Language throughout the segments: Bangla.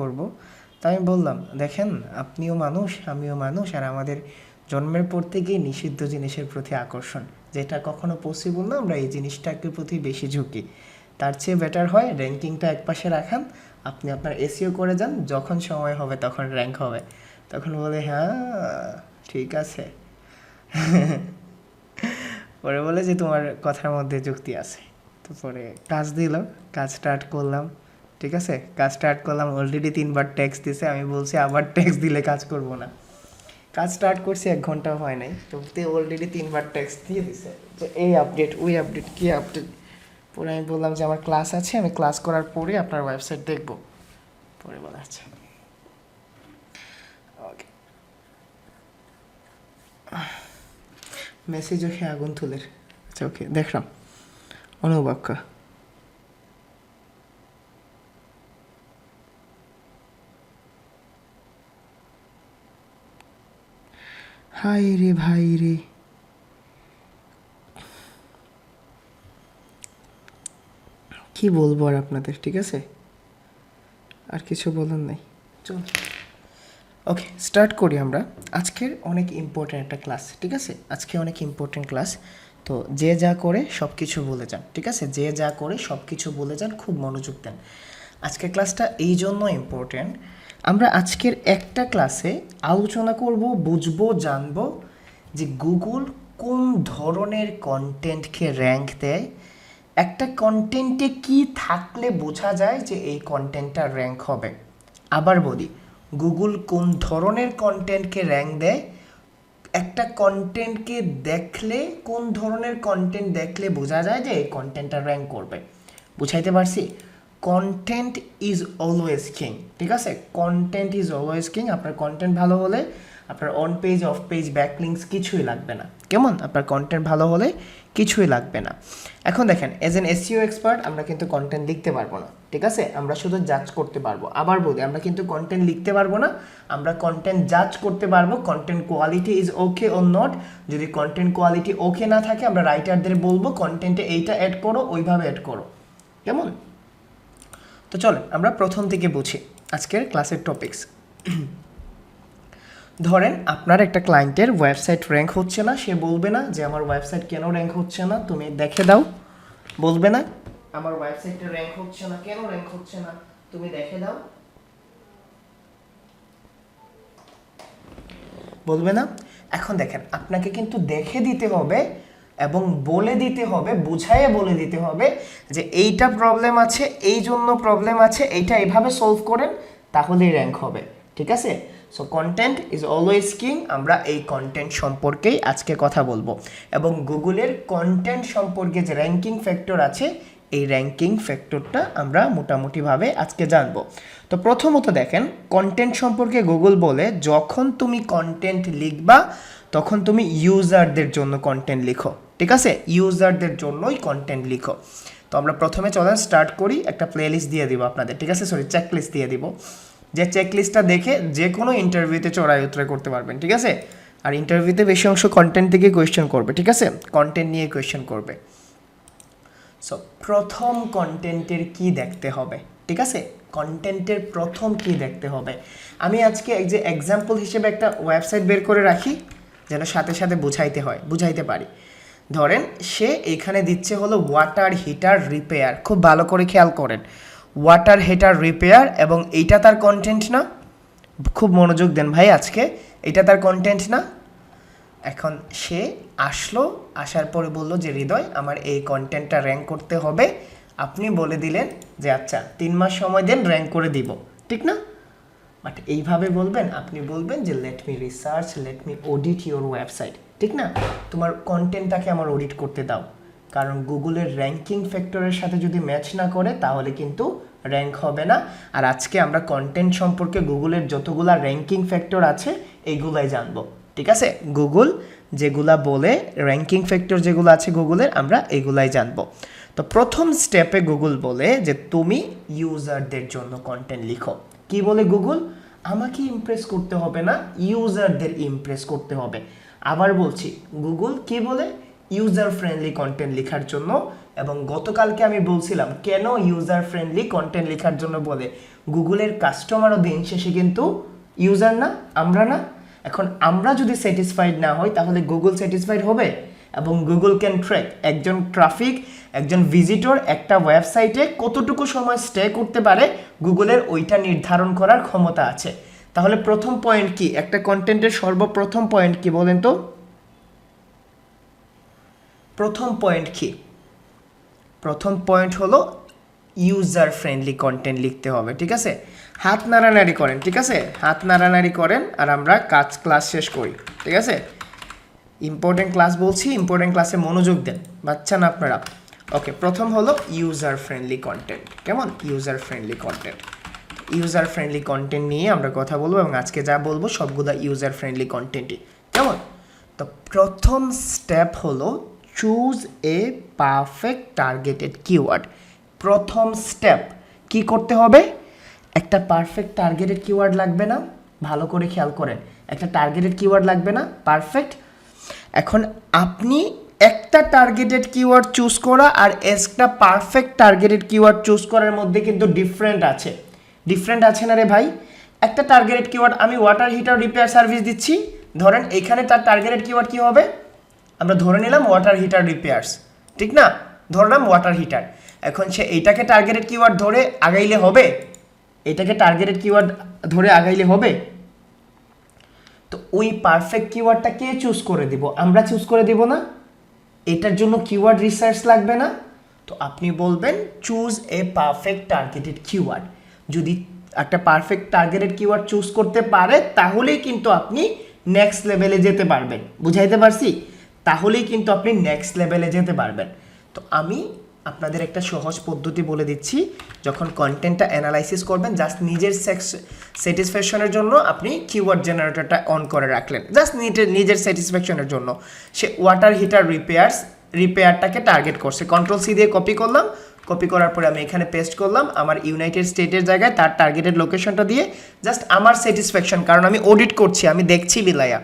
করব। তাই আমি বললাম, দেখেন আপনিও মানুষ আমিও মানুষ, আর আমাদের জন্মের পর থেকেই নিষিদ্ধ জিনিসের প্রতি আকর্ষণ, যেটা কখনো পসিবল না, আমরা এই জিনিসটাকে প্রতি বেশি ঝুঁকি। তার চেয়ে বেটার হয় র্যাঙ্কিংটা একপাশে রাখান, আপনি আপনার এসইও করে যান, যখন সময় হবে তখন র্যাঙ্ক হবে। তখন বলে হ্যাঁ ঠিক আছে। পরে বলে যে তোমার কথার মধ্যে যুক্তি আছে। তো পরে কাজ দিল, কাজ স্টার্ট করলাম। ঠিক আছে, কাজ স্টার্ট করলাম, অলরেডি 3বার টেক্সট দিছে, আমি বলছি আবার টেক্সট দিলে কাজ করব না। কাজ স্টার্ট করছি 1 ঘন্টাও হয় নাই, তো অলরেডি 3বার টেক্সট দিয়ে দিছে যে এই আপডেট ওই আপডেট কী আপডেট। পরে আমি বললাম যে আমার ক্লাস আছে, আমি ক্লাস করার পরে আপনার ওয়েবসাইট দেখব। পরে বলা আচ্ছা ওকে। মেসেজ ওকে আগুন তুলের। আচ্ছা ওকে দেখলাম অনুবাক্কা। হাই রে ভাই রে, কি বলবো আর আপনাদের, ঠিক আছে আর কিছু বলার নাই। চল ওকে স্টার্ট করি আমরা। আজকের অনেক ইম্পর্ট্যান্ট একটা ক্লাস, ঠিক আছে, আজকে অনেক ইম্পর্ট্যান্ট ক্লাস। তো যে যা করে সব কিছু বলে যান, ঠিক আছে, যে যা করে সব কিছু বলে যান, খুব মনোযোগ দেন। আজকের ক্লাসটা এই জন্য ইম্পর্ট্যান্ট, আমরা আজকের একটা ক্লাসে আলোচনা করব, বুঝবো, জানবো যে গুগল কোন ধরনের কন্টেন্টকে র্যাঙ্ক দেয়, একটা কন্টেন্টে কি থাকলে বোঝা যায় যে এই কন্টেন্টটা র্যাঙ্ক হবে। আবার বলি, গুগল কোন ধরনের কন্টেন্টকে র্যাঙ্ক দেয়, একটা কন্টেন্টকে দেখলে কোন ধরনের কন্টেন্ট দেখলে বোঝা যায় যে এই কন্টেন্টটা র্যাঙ্ক করবে। বুঝাইতে পারছি? কন্টেন্ট ইজ অলওয়েজ কিং, ঠিক আছে, কন্টেন্ট ইজ অলওয়েজ কিং। আপনার কন্টেন্ট ভালো হলে আপনার on page of page backlinks কিছুই লাগবে না। কেমন? আপনার কন্টেন্ট ভালো হলে কিছুই লাগবে না। এখন দেখেন, এজ এন এসইও এক্সপার্ট আমরা কিন্তু কন্টেন্ট লিখতে পারবো না, ঠিক আছে, আমরা শুধু জাজ করতে পারবো। আবার বলি, আমরা কিন্তু কন্টেন্ট লিখতে পারবো না, আমরা কন্টেন্ট জাজ করতে পারবো, content quality is okay or not. যদি কন্টেন্ট কোয়ালিটি ওকে না থাকে, আমরা রাইটারদের বলবো কন্টেন্টে এইটা অ্যাড করো, ওইভাবে অ্যাড করো। কেমন? তো চলো আমরা প্রথম থেকে বুঝি আজকের ক্লাসের টপিকস। ধরেন আপনার একটা ক্লায়েন্টের ওয়েবসাইট র্যাঙ্ক হচ্ছে না, সে বলবে না যে আমার ওয়েবসাইট কেন র্যাঙ্ক হচ্ছে না, তুমি দেখে দাও। বলবে না আমার ওয়েবসাইটে র্যাঙ্ক হচ্ছে না, কেন র্যাঙ্ক হচ্ছে না, তুমি দেখে দাও। বলবে না? এখন দেখেন, আপনাকে কিন্তু দেখে দিতে হবে এবং বলে দিতে হবে, বুঝাইয়ে বলে দিতে হবে যে এইটা প্রবলেম আছে, এই জন্য প্রবলেম আছে, এইটা এইভাবে সলভ করেন, তাহলেই র্যাঙ্ক হবে। ঠিক আছে? So content is always king. আমরা এই কন্টেন্ট সম্পর্কেই আজকে কথা বলবো, এবং গুগলের কন্টেন্ট সম্পর্কে যে র্যাঙ্কিং ফ্যাক্টর আছে, এই র্যাঙ্কিং ফ্যাক্টরটা আমরা মোটামুটিভাবে আজকে জানবো। তো প্রথমত দেখেন, কন্টেন্ট সম্পর্কে গুগল বলে যখন তুমি কন্টেন্ট লিখবা তখন তুমি ইউজারদের জন্য কন্টেন্ট লিখো। ঠিক আছে, ইউজারদের জন্যই কন্টেন্ট লিখো। তো আমরা প্রথমে চলেন স্টার্ট করি, একটা প্লেলিস্ট দিয়ে দিব আপনাদের, ঠিক আছে, সরি চেকলিস্ট দিয়ে দিব, যে চেকলিস্টটা দেখে যে কোনো ইন্টারভিউতে চড়াই উতরাই করতে পারবেন। ঠিক আছে, আর ইন্টারভিউতে বেশি অংশ কন্টেন্ট থেকে কোয়েশ্চেন করবে, ঠিক আছে, কন্টেন্ট নিয়ে কোয়েশ্চেন করবে। সো প্রথম কন্টেন্টের কি দেখতে হবে, ঠিক আছে, কন্টেন্টের প্রথম কি দেখতে হবে। আমি আজকে যে এক্সাম্পল হিসেবে একটা ওয়েবসাইট বের করে রাখি, যেন সাথে সাথে বুঝাইতে পারি। ধরেন সে এখানে দিচ্ছে হলো ওয়াটার হিটার রিপেয়ার, খুব ভালো করে খেয়াল করেন, ওয়াটার হিটার রিপেয়ার, এবং এইটা তার কন্টেন্ট না? খুব মনোযোগ দেন ভাই আজকে, এটা তার কন্টেন্ট না? এখন সে আসলো, আসার পরে বললো যে হৃদয় আমার এই কন্টেন্টটা র্যাঙ্ক করতে হবে। আপনি বলে দিলেন যে আচ্ছা 3 মাস সময় দেন, র্যাঙ্ক করে দিব, ঠিক না? বাট এইভাবে বলবেন, আপনি বলবেন যে let me research, let me audit your website, ঠিক না, তোমার কন্টেন্টটাকে আমার অডিট করতে দাও। কারণ গুগলের র্যাঙ্কিং ফ্যাক্টরের সাথে যদি ম্যাচ না করে তাহলে কিন্তু র্যাঙ্ক হবে না। আর আজকে আমরা কন্টেন্ট সম্পর্কে গুগলের যতগুলা র্যাঙ্কিং ফ্যাক্টর আছে এইগুলাই জানবো। ঠিক আছে, গুগল যেগুলা বলে র্যাঙ্কিং ফ্যাক্টর যেগুলো আছে গুগলের, আমরা এগুলাই জানবো। তো প্রথম স্টেপে গুগল বলে যে তুমি ইউজারদের জন্য কন্টেন্ট লিখো। কি বলে গুগল? আমাকে ইমপ্রেস করতে হবে না, ইউজারদের ইমপ্রেস করতে হবে। আবার বলছি, গুগল কি বলে? ইউজার ফ্রেন্ডলি কন্টেন্ট লেখার জন্য এবং গতকালকে আমি বলছিলাম কেন ইউজার ফ্রেন্ডলি কন্টেন্ট লেখার জন্য বলে, গুগলের কাস্টমারও দিন শেষে কিন্তু ইউজার না, আমরা না। এখন আমরা যদি স্যাটিসফাইড না হই তাহলে গুগল স্যাটিসফাইড হবে? এবং গুগল ক্যান ট্র্যাক একজন ট্রাফিক, একজন ভিজিটর একটা ওয়েবসাইটে কতটুকু সময় স্টে করতে পারে, গুগলের ওইটা নির্ধারণ করার ক্ষমতা আছে। তাহলে প্রথম পয়েন্ট কি, একটা কন্টেন্টের সর্বপ্রথম পয়েন্ট কি বলেন তো? প্রথম পয়েন্ট কি? প্রথম পয়েন্ট হলো ইউজার ফ্রেন্ডলি কন্টেন্ট লিখতে হবে, ঠিক আছে? হাত নাড়ানাড়ি করেন, ঠিক আছে? হাত নাড়ানাড়ি করেন আর আমরা ক্লাস শেষ করি, ঠিক আছে? ইম্পর্টেন্ট ক্লাস বলছি, ইম্পর্টেন্ট ক্লাসে মনোযোগ দেন, বাচ্চা না আপনারা। ওকে, প্রথম হলো ইউজার ফ্রেন্ডলি কন্টেন্ট। কেমন? User friendly content. User friendly content নিয়ে আমরা কথা বলবো এবং আজকে যা বলবো সবগুলো ইউজার ফ্রেন্ডলি কন্টেন্টই। কেমন? তো প্রথম স্টেপ হলো choose a perfect targeted keyword. প্রথম স্টেপ কি করতে হবে? একটা পারফেক্ট টার্গেটেড কিওয়ার্ড লাগবে না? ভালো করে খেয়াল করেন, একটা টার্গেটেড কিওয়ার্ড লাগবে না? পারফেক্ট। এখন আপনি একটা টার্গেটেড কিওয়ার্ড চুজ করা আর একটা পারফেক্ট টার্গেটেড কিওয়ার্ড চুজ করার মধ্যে কিন্তু ডিফারেন্ট আছে। ডিফারেন্ট আছে না রে ভাই? একটা টার্গেটেড কিওয়ার্ড, আমি ওয়াটার হিটার রিপেয়ার সার্ভিস দিচ্ছি, ধরেন এখানে তার টার্গেটেড কিওয়ার্ড কি হবে? আমরা ধরে নিলাম ওয়াটার হিটার রিপেয়ার্স, ঠিক না? ধরলাম ওয়াটার হিটার। এখন সে এইটাকে টার্গেটেড কিওয়ার্ড ধরে আগাইলে হবে? এটাকে টার্গেটেড কিওয়ার্ড ধরে আগাইলে হবে? তো ওই পারফেক্ট কিওয়ার্ডটা কে চুজ করে দিব? আমরা চুজ করে দিব না? এটার জন্য কিওয়ার্ড রিসার্চ লাগবে না? তো আপনি বলবেন choose a perfect targeted keyword. যদি একটা পারফেক্ট টার্গেটেড কিওয়ার্ড চুজ করতে পারে তাহলেই কিন্তু আপনি নেক্সট লেভেলে যেতে পারবেন। বুঝাইতে পারছি? তাহলেই কিন্তু আপনি নেক্সট লেভেলে যেতে পারবেন। তো আমি আপনাদের একটা সহজ পদ্ধতি বলে দিচ্ছি। যখন কন্টেন্টটা অ্যানালাইসিস করবেন, জাস্ট নিজের স্যাটিসফ্যাকশনের জন্য আপনি কিওয়ার্ড জেনারেটরটা অন করে রাখলেন, জাস্ট নিজের স্যাটিসফ্যাকশনের জন্য। সে ওয়াটার হিটার রিপেয়ারটাকে টার্গেট করছে, কন্ট্রোল সি দিয়ে কপি করলাম, কপি করার পরে আমি এখানে পেস্ট করলাম আমার ইউনাইটেড স্টেটের জায়গায় তার টার্গেটেড লোকেশনটা দিয়ে, জাস্ট আমার স্যাটিসফ্যাকশন, কারণ আমি অডিট করছি, আমি দেখছি বিলায়া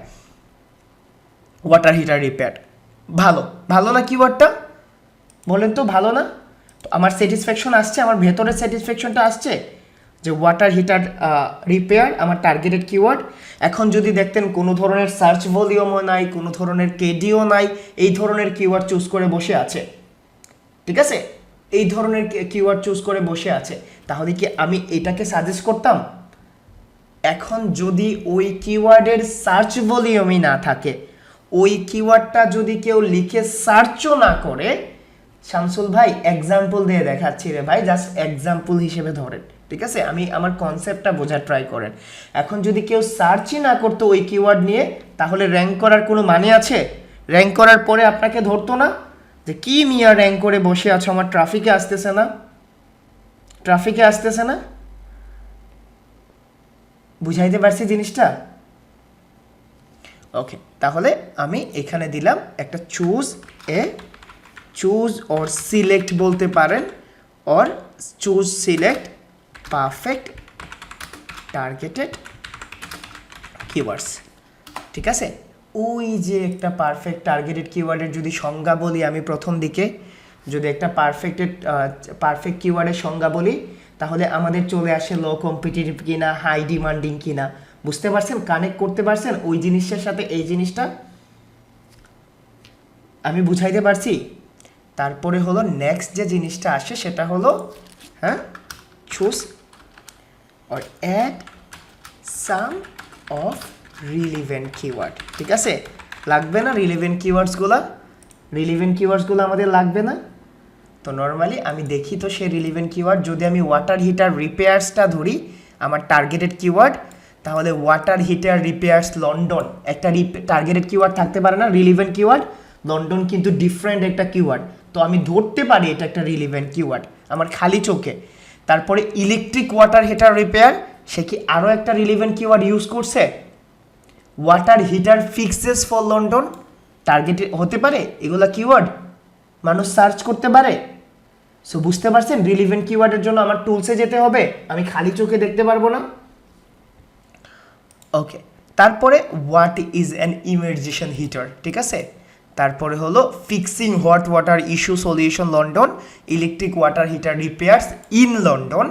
ওয়াটার হিটার রিপেয়ার। ভালো, ভালো না কিওয়ার্ডটা? বলেন তো ভালো না? তো আমার স্যাটিসফ্যাকশন আসছে, আমার ভেতরের স্যাটিসফ্যাকশনটা আসছে যে ওয়াটার হিটার রিপেয়ার আমার টার্গেটেড কিওয়ার্ড। এখন যদি দেখতেন কোনো ধরনের সার্চ ভলিউমও নাই, কোনো ধরনের কেডিও নাই, এই ধরনের কিওয়ার্ড চুজ করে বসে আছে, ঠিক আছে? এই ধরনের কিওয়ার্ড চুজ করে বসে আছে, তাহলে কি আমি এটাকে সাজেস্ট করতাম? এখন যদি ওই কিওয়ার্ডের সার্চ ভলিউমই না থাকে, ওই কিওয়ার্ডটা যদি কেউ লিখে সার্চও না করে, শামসুল ভাই এক্সাম্পল দিয়ে দেখাচ্ছি রে ভাই, জাস্ট এক্সাম্পল হিসেবে ধরেন, ঠিক আছে? আমি আমার কনসেপ্টটা বোঝার ট্রাই করেন। এখন যদি কেউ সার্চই না করতো ওই কিওয়ার্ড নিয়ে, তাহলে র্যাঙ্ক করার কোনো মানে আছে? র্যাঙ্ক করার পরে আপনাকে ধরতো না যে কি মিয়া র্যাঙ্ক করে বসে আছো, আমার ট্রাফিকে আসতেছে না, ট্রাফিকে আসতেছে না? বুঝাইতে পারছি জিনিসটা? ওকে, তাহলে আমি এখানে দিলাম একটা চুজ অর সিলেক্ট বলতে পারেন, or choose select perfect targeted keywords, ঠিক আছে? ওই যে একটা পারফেক্ট টার্গেটেড কিওয়ার্ডের যদি সংজ্ঞা বলি আমি প্রথম দিকে, যদি একটা পারফেক্ট কিওয়ার্ডের সংজ্ঞা বলি, তাহলে আমাদের চলে আসে লো কম্পিটিটিভ কিনা, হাই ডিমান্ডিং কিনা। বুঝতে পারছেন? কানেক্ট করতে পারছেন ওই জিনিসটার সাথে এই জিনিসটা? আমি বুঝাইতে পারছি? তারপরে হলো নেক্সট যে জিনিসটা আসে সেটা হলো choose or add some of relevant keyword, ঠিক আছে? লাগবে না রিলিভেন্ট কিওয়ার্ডসগুলো? রিলিভেন্ট কিওয়ার্ডসগুলো আমাদের লাগবে না? তো নর্মালি আমি দেখি তো সেই রিলিভেন্ট কিওয়ার্ড, যদি আমি ওয়াটার হিটার রিপেয়ার্সটা ধরি আমার টার্গেটেড কিওয়ার্ড, তাহলে ওয়াটার হিটার রিপেয়ার্স লন্ডন একটা টার্গেটেড কিওয়ার্ড থাকতে পারে না? Relevant keyword. লন্ডন কিন্তু ডিফারেন্ট একটা কিওয়ার্ড, তো আমি ধরতে পারি এটা একটা রিলিভেন্ট কিওয়ার্ড আমার খালি চোখে। তারপরে ইলেকট্রিক ওয়াটার হিটার রিপেয়ার, সে কি আরও একটা রিলিভেন্ট কিওয়ার্ড ইউজ করছে? Water heater fixes for London target হতে পারে, এগুলা কিওয়ার্ড মানুষ সার্চ করতে পারে। সো বুঝতে পারছেন রিলিভেন্ট কিওয়ার্ডের জন্য আমার টুলসে যেতে হবে, আমি খালি চোখে দেখতে পারবো না। ওকে, তারপরে what is an immersion heater, ঠিক আছে? তারপরে হলো fixing hot water issue solution London, electric water heater repairs in London,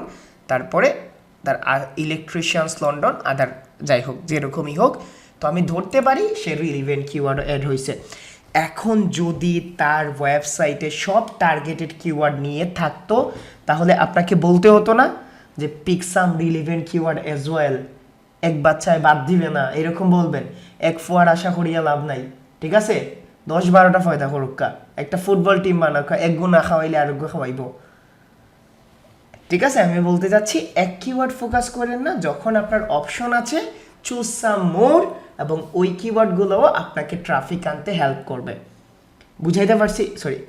তারপরে তার ইলেকট্রিশিয়ানস লন্ডন, আদার যাই হোক যেরকমই হোক। তো আমি ধরতে পারি সে রিলিভেন্ট কিওয়ার্ড অ্যাড হয়েছে। এখন যদি তার ওয়েবসাইটে সব টার্গেটেড কিওয়ার্ড নিয়ে থাকতো তাহলে আপনাকে বলতে হতো না যে পিক সাম রিলিভেন্ট কিওয়ার্ড অ্যাজ ওয়েল, এক বাচ্চায় বাদ দিবে না এরকম বলবেন। এক ফোয়ার আশা করিয়া লাভ নাই, ঠিক আছে? 10-12টা ফয়দা করুকা, একটা ফুটবল টিম বানাকা, এক গু না খাওয়াইলে আরোগ্য খাওয়াইব, ঠিক আছে? আমি বলতে যাচ্ছি এক কিওয়ার্ড ফোকাস করেন না, যখন আপনার অপশন আছে চুজ সাম মোর, এবং ওই কিওয়ার্ডগুলোও আপনাকে ট্রাফিক আনতে হেল্প করবে। বুঝাইতে পারছি? সরি,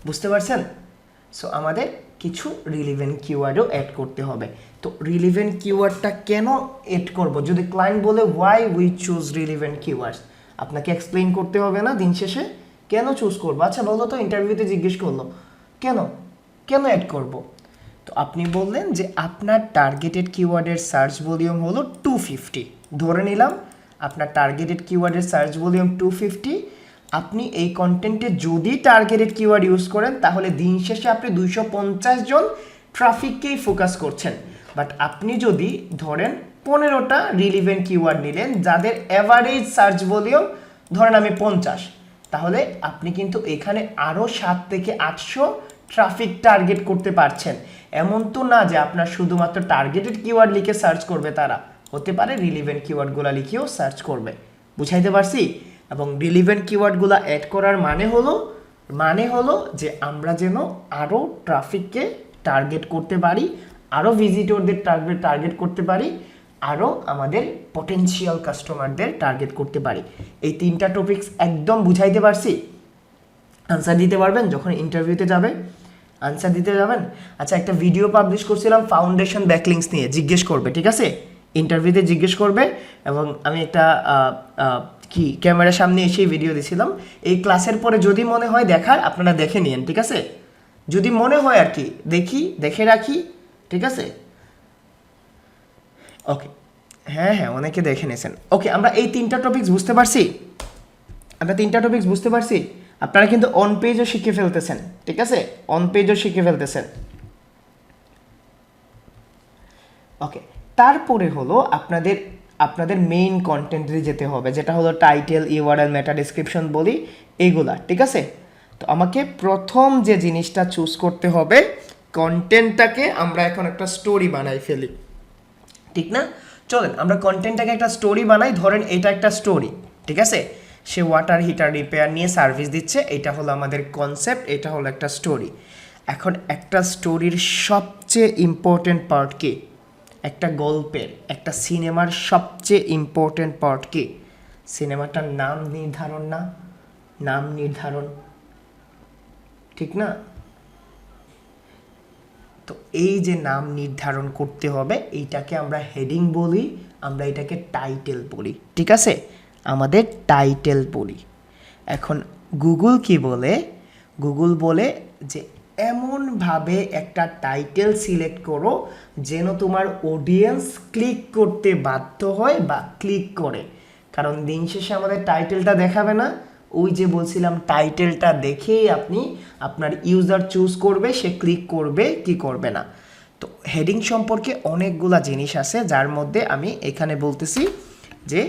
বুঝতে পারছেন? সো আমাদের কিছু রিলিভেন্ট কিওয়ার্ডও অ্যাড করতে হবে। তো রিলিভেন্ট কিওয়ার্ডটা কেন অ্যাড করব? যদি ক্লায়েন্ট বলে why we choose relevant keywords, আপনাকে এক্সপ্লেইন করতে হবে না দিন শেষে কেন চুজ করবো? আচ্ছা বলো তো, ইন্টারভিউতে জিজ্ঞেস করলো কেন কেন অ্যাড করব? তো আপনি বললেন যে আপনার টার্গেটেড কিওয়ার্ডের সার্চ ভলিউম হলো 250, ধরে নিলাম আপনার টার্গেটেড কিওয়ার্ডের সার্চ ভলিউম 250। আপনি এই কন্টেন্টে যদি টার্গেটেড কিওয়ার্ড ইউজ করেন তাহলে দিন শেষে আপনি 250 জন ট্রাফিককেই ফোকাস করছেন। বাট আপনি যদি ধরেন 15টা রিলিভেন্ট কিওয়ার্ড নিলেন যাদের অ্যাভারেজ সার্চ ভলিউম ধরেন আমি 50, তাহলে আপনি কিন্তু এখানে আরও 7 থেকে 800 ট্রাফিক টার্গেট করতে পারছেন। এমন তো না যে আপনার শুধুমাত্র টার্গেটেড কিওয়ার্ড লিখে সার্চ করবে, তারা হতে পারে রিলিভেন্ট কিওয়ার্ডগুলো লিখেও সার্চ করবে। বুঝাইতে পারছি? এবং রিলিভেন্ট কিওয়ার্ডগুলো অ্যাড করার মানে হলো যে আমরা যেন আরও ট্রাফিককে টার্গেট করতে পারি, আরও ভিজিটরদের টার্গেট করতে পারি, আরও আমাদের পটেনশিয়াল কাস্টমারদের টার্গেট করতে পারি। এই 3টা টপিকস একদম বুঝাইতে পারছি? আনসার দিতে পারবেন যখন ইন্টারভিউতে যাবে? আনসার দিতে যাবেন? আচ্ছা, একটা ভিডিও পাবলিশ করছিলাম ফাউন্ডেশন ব্যাকলিংস নিয়ে, জিজ্ঞেস করবে, ঠিক আছে? ইন্টারভিউতে জিজ্ঞেস করবে, এবং আমি একটা কি ক্যামেরার সামনে এসে ভিডিও দিছিলাম। এই ক্লাসের পরে যদি মনে হয় দেখার, আপনারা দেখে নিন, ঠিক আছে? যদি মনে হয় আর কি দেখে রাখি, ঠিক আছে? ওকে, হ্যাঁ অনেকে দেখে নিয়েছেন। ওকে, আমরা এই 3টা টপিকস বুঝতে পারছি? আপনারা কিন্তু অন পেজও শিখে ফেলতেছেন, ঠিক আছে? অন পেজও শিখে ফেলতেছেন। ওকে, তারপরে হলো আপনাদের মেইন কন্টেন্টে যেতে হবে, যেটা হলো টাইটেল, ইউআরএল, মেটা ডেসক্রিপশন বলি এইগুলা, ঠিক আছে? তো আমাকে প্রথম যে জিনিসটা চুজ করতে হবে, কন্টেন্টটাকে আমরা এখন একটা স্টোরি বানাই ফেলি, ঠিক না? চলেন আমরা কন্টেন্টটাকে একটা স্টোরি বানাই। ধরেন এটা একটা স্টোরি, ঠিক আছে? সে ওয়াটার হিটার রিপেয়ার নিয়ে সার্ভিস দিচ্ছে, এটা হলো আমাদের কনসেপ্ট, এটা হলো একটা স্টোরি। এখন একটা স্টোরির সবচেয়ে ইম্পর্টেন্ট পার্ট কি? একটা গল্পের, একটা সিনেমার সবচেয়ে ইম্পর্টেন্ট পার্ট কি? সিনেমাটার নাম নির্ধারণ, ঠিক না? তো এই যে নাম নির্ধারণ করতে হবে, এইটাকে আমরা হেডিং বলি, আমরা এটাকে টাইটেল বলি, ঠিক আছে? আমাদের টাইটেল বলি। এখন গুগল কি বলে? গুগল বলে যে এমনভাবে একটা টাইটেল সিলেক্ট করো যেন তোমার অডিয়েন্স ক্লিক করতে বাধ্য হয় বা ক্লিক করে। কারণ দিন শেষে আমাদের টাইটেলটা দেখাবে না, ওই যে বলছিলাম টাইটেলটা দেখেই আপনার ইউজার চুজ করবে, সে ক্লিক করবে কি করবে না। তো হেডিং সম্পর্কে অনেকগুলা জিনিস আছে, যার মধ্যে আমি এখানে বলতেছি যে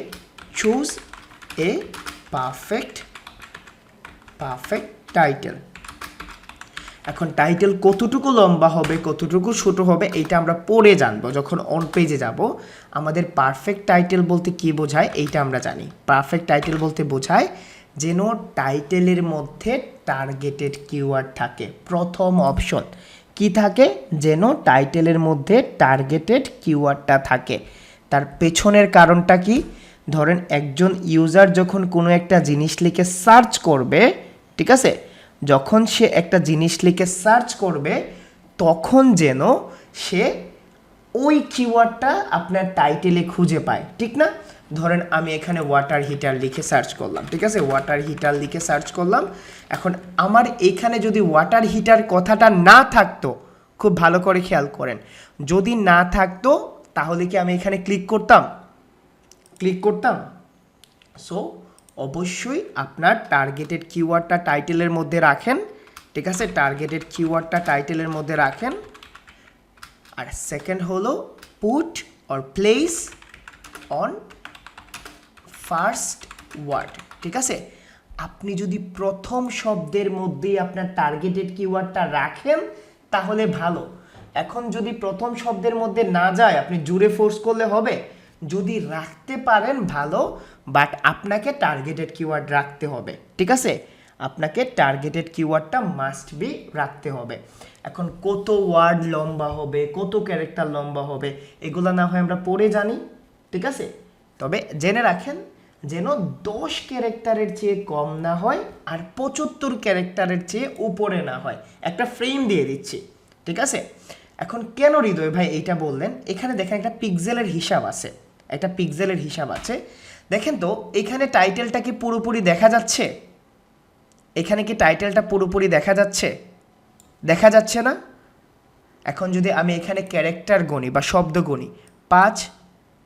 চুজ এ পারফেক্ট টাইটেল। এখন টাইটেল কতটুকু লম্বা হবে, কতটুকু ছোট হবে, এইটা আমরা পরে জানবো যখন অন পেজে যাব। আমাদের পারফেক্ট টাইটেল বলতে কি বোঝায় এইটা আমরা জানি। পারফেক্ট টাইটেল বলতে বোঝায় যেন টাইটেলের মধ্যে টার্গেটেড কিওয়ার্ড থাকে। প্রথম অপশন কি থাকে? যেন টাইটেলের মধ্যে টার্গেটেড কিওয়ার্ডটা থাকে। তার পেছনের কারণটা কি? ধরেন একজন ইউজার যখন কোনো একটা জিনিস লিখে সার্চ করবে, ঠিক আছে, যখন সে একটা জিনিস লিখে সার্চ করবে তখন যেন সে ওই কিওয়ার্ডটা আপনার টাইটেলে খুঁজে পায়, ঠিক না? ধরেন আমি এখানে ওয়াটার হিটার লিখে সার্চ করলাম, ঠিক আছে? ওয়াটার হিটার লিখে সার্চ করলাম। এখন আমার এখানে যদি ওয়াটার হিটার কথাটা না থাকতো, খুব ভালো করে খেয়াল করেন, যদি না থাকতো তাহলে কি আমি এখানে ক্লিক করতাম? সো অবশ্যই আপনার টার্গেটেড কিওয়ার্ডটা টাইটেলের মধ্যে রাখেন, ঠিক আছে, টার্গেটেড কিওয়ার্ডটা টাইটেলের মধ্যে রাখেন। আর সেকেন্ড হলো put or place on first word, ঠিক আছে। আপনি যদি প্রথম শব্দের মধ্যেই আপনার টার্গেটেড কিওয়ার্ডটা রাখেন তাহলে ভালো। এখন যদি প্রথম শব্দের মধ্যে না যায়, আপনি জুড়ে ফোর্স করলে হবে? যদি রাখতে পারেন ভালো, বাট আপনাকে টার্গেটেড কিওয়ার্ড রাখতে হবে, ঠিক আছে। আপনাকে টার্গেটেড কিওয়ার্ডটা মাস্ট বি রাখতে হবে। এখন কত ওয়ার্ড লম্বা হবে, কত ক্যারেক্টার লম্বা হবে, এগুলো না হয় আমরা পড়ে জানি, ঠিক আছে। তবে জেনে রাখেন যেন 10 ক্যারেক্টারের চেয়ে কম না হয় আর 75 ক্যারেক্টারের চেয়ে উপরে না হয়। একটা ফ্রেম দিয়ে দিচ্ছি, ঠিক আছে। এখন কেন হৃদয় ভাই এইটা বললেন, এখানে দেখেন একটা পিক্সেলের হিসাব আছে, একটা পিক্সেলের হিসাব আছে। দেখেন তো এখানে টাইটেলটা কি পুরোপুরি দেখা যাচ্ছে? এখানে কি টাইটেলটা পুরোপুরি দেখা যাচ্ছে? দেখা যাচ্ছে না? এখন যদি আমি এখানে ক্যারেক্টার গণি বা শব্দ গণি, 5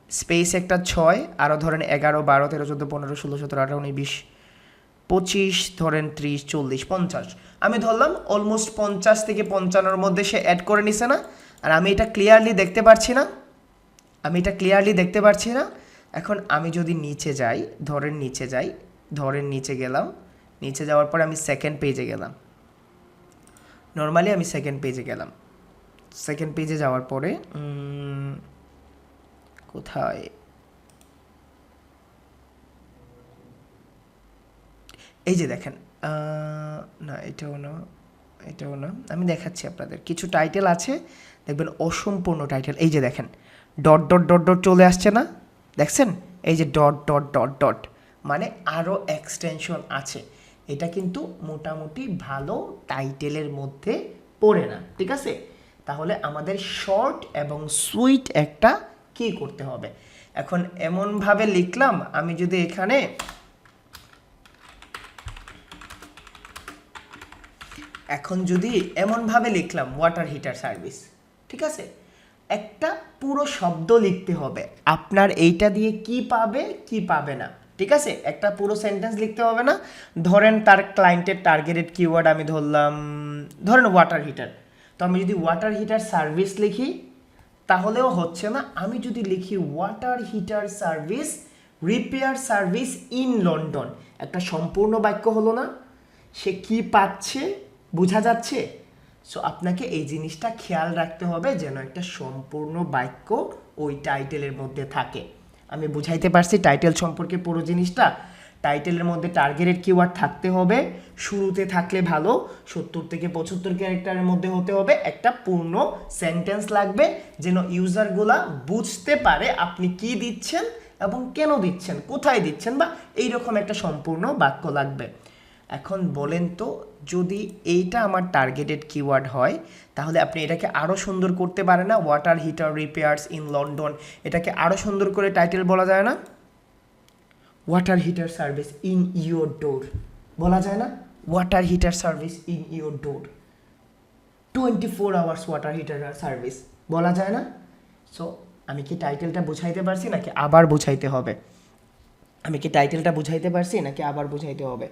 স্পেস একটা 6, আরও ধরেন 11, 12, 13, 14, 15, 16, 17, 18, 19, 20, 25, ধরেন 30, 40, 50, আমি ধরলাম অলমোস্ট 50 থেকে 55-র মধ্যে সে অ্যাড করে নিছে না? আর আমি এটা ক্লিয়ারলি দেখতে পারছি না, আমি এটা ক্লিয়ারলি দেখতে পারছি না। এখন আমি যদি নিচে যাই, ধরেন নিচে যাই, ধরেন নিচে গেলাম, নিচে যাওয়ার পরে আমি সেকেন্ড পেজে গেলাম, নর্মালি আমি সেকেন্ড পেজে গেলাম, সেকেন্ড পেজে যাওয়ার পরে কোথায়, এই যে দেখেন, না এটাও না, এটাও না, আমি দেখাচ্ছি আপনাদের। কিছু টাইটেল আছে দেখবেন অসম্পূর্ণ টাইটেল, এই যে দেখেন ডট ডট ডট ডট চলে আসছে না, দেখছেন? এই যে ডট ডট ডট ডট, মানে আরও এক্সটেনশন আছে। এটা কিন্তু মোটামুটি ভালো টাইটেলের মধ্যে পড়ে না, ঠিক আছে। তাহলে আমাদের শর্ট এবং সুইট একটা কি করতে হবে। এখন এমনভাবে লিখলাম, আমি যদি এখানে এখন যদি এমনভাবে লিখলাম ওয়াটার হিটার সার্ভিস, ঠিক আছে, একটা পুরো শব্দ লিখতে হবে আপনার এইটা দিয়ে কি পাবে কি পাবে না, ঠিক আছে। একটা পুরো সেন্টেন্স লিখতে হবে না। ধরেন তার ক্লায়েন্টের টার্গেটেড কিওয়ার্ড আমি ধরলাম, ধরেন ওয়াটার হিটার, তো আমি যদি ওয়াটার হিটার সার্ভিস লিখি তাহলেও হচ্ছে না। আমি যদি লিখি water heater service repair service in London, একটা সম্পূর্ণ বাক্য হলো না? সে কি পাচ্ছে বোঝা যাচ্ছে? সো আপনাকে এই জিনিসটা খেয়াল রাখতে হবে যেন একটা সম্পূর্ণ বাক্য ওই টাইটেলের মধ্যে থাকে। আমি বুঝাইতে পারছি টাইটেল সম্পর্কে পুরো জিনিসটা? টাইটেলের মধ্যে টার্গেটেড কিওয়ার্ড থাকতে হবে, শুরুতে থাকলে ভালো, 70 থেকে 75 ক্যারেক্টারের মধ্যে হতে হবে, একটা পূর্ণ সেন্টেন্স লাগবে যেন ইউজারগুলা বুঝতে পারে আপনি কি দিচ্ছেন এবং কেন দিচ্ছেন, কোথায় দিচ্ছেন, বা এইরকম একটা সম্পূর্ণ বাক্য লাগবে। এখন বলেন তো, যদি এইটা আমার টার্গেটেড কিওয়ার্ড হয় তাহলে আপনি এটাকে আরও সুন্দর করতে পারেন না? Water heater repairs in London, এটাকে আরও সুন্দর করে টাইটেল বলা যায় না? Water heater service in your door বলা যায় না? Water heater service in your door, 24 hours water heater service বলা যায় না? সো আমি কি টাইটেলটা বুঝাইতে পারছি নাকি আবার বুঝাইতে হবে? আমি কি টাইটেলটা বুঝাইতে পারছি নাকি আবার বুঝাইতে হবে?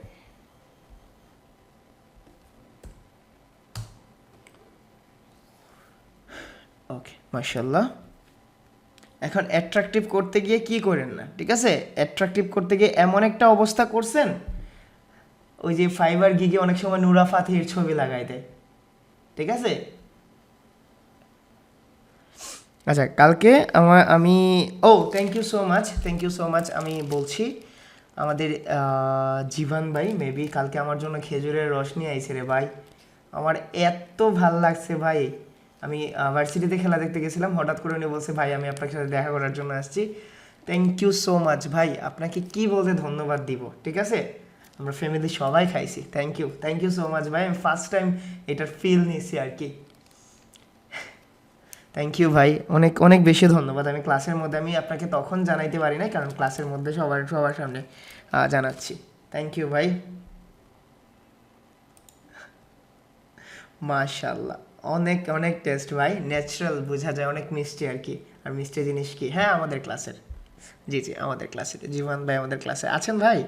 ওকে, মাশাআল্লাহ। এখন অ্যাট্রাকটিভ করতে গিয়ে কি করেন না, ঠিক আছে, অ্যাট্রাকটিভ করতে গিয়ে এমন একটা অবস্থা করছেন, ওই যে ফাইবার গিগে অনেক সময় নুরা ফাতিহির ছবি লাগাই দেয়, ঠিক আছে। আচ্ছা, কালকে আমি thank you so much, thank you so much. আমি বলছি আমাদের জীবন ভাই মেবি কালকে আমার জন্য খেজুরের রস নিয়ে আইছে রে ভাই। আমার এত ভাল লাগছে ভাই। আমি ভার্সিটিতে খেলা দেখতে গেছিলাম, হঠাৎ করে উনি বলছে ভাই আমি আপনার সাথে দেখা করার জন্য আসছি। থ্যাংক ইউ সো মাচ ভাই, আপনাকে কি বলতে ধন্যবাদ দিব, ঠিক আছে। আমরা ফ্যামিলি সবাই খাইছি। থ্যাংক ইউ সো মাচ ভাই। আমি ফার্স্ট টাইম এটার ফিল নিয়েছি আর কি। থ্যাংক ইউ ভাই, অনেক অনেক বেশি ধন্যবাদ। আমি ক্লাসের মধ্যে আমি আপনাকে তখন জানাইতে পারি না, কারণ ক্লাসের মধ্যে সবার সামনে জানাচ্ছি। থ্যাংক ইউ ভাই, মাশাল্লাহ। অনেক অনেক টেস্ট ভাই, ন্যাচারাল বোঝা যায়, অনেক মিষ্টি আর কি। আর মিষ্টি জিনিস কি? হ্যাঁ, আমাদের ক্লাসের জি জি আমাদের ক্লাসে জীবন ভাই আমাদের ক্লাসে আছেন ভাই?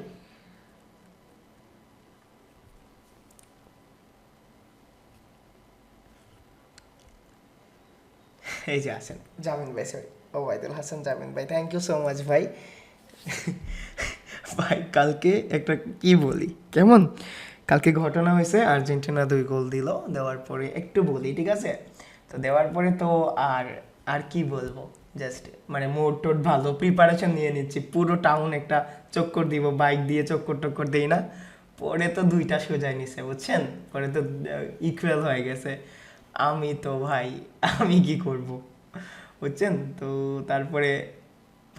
এই যে আছেন জামিন ভাই, সরি ওবায়দুল হাসান জামিন ভাই, থ্যাংক ইউ সো মাচ ভাই। ভাই কালকে একটা কি বলি কেমন, কালকে ঘটনা হয়েছে, আর্জেন্টিনা 2 গোল দিল, দেওয়ার পরে একটু বলি ঠিক আছে, তো দেওয়ার পরে তো আর আর কি বলবো, জাস্ট মানে মোড টোড ভালো প্রিপারেশন নিয়ে নিচ্ছি, পুরো টাউন একটা চক্কর দিব, বাইক দিয়ে চক্কর টক্কর দিই না, পরে তো 2টা সোজাই নিছে বুঝছেন, পরে তো ইকুয়াল হয়ে গেছে। আমি তো ভাই আমি কি করব বুঝছেন, তো তারপরে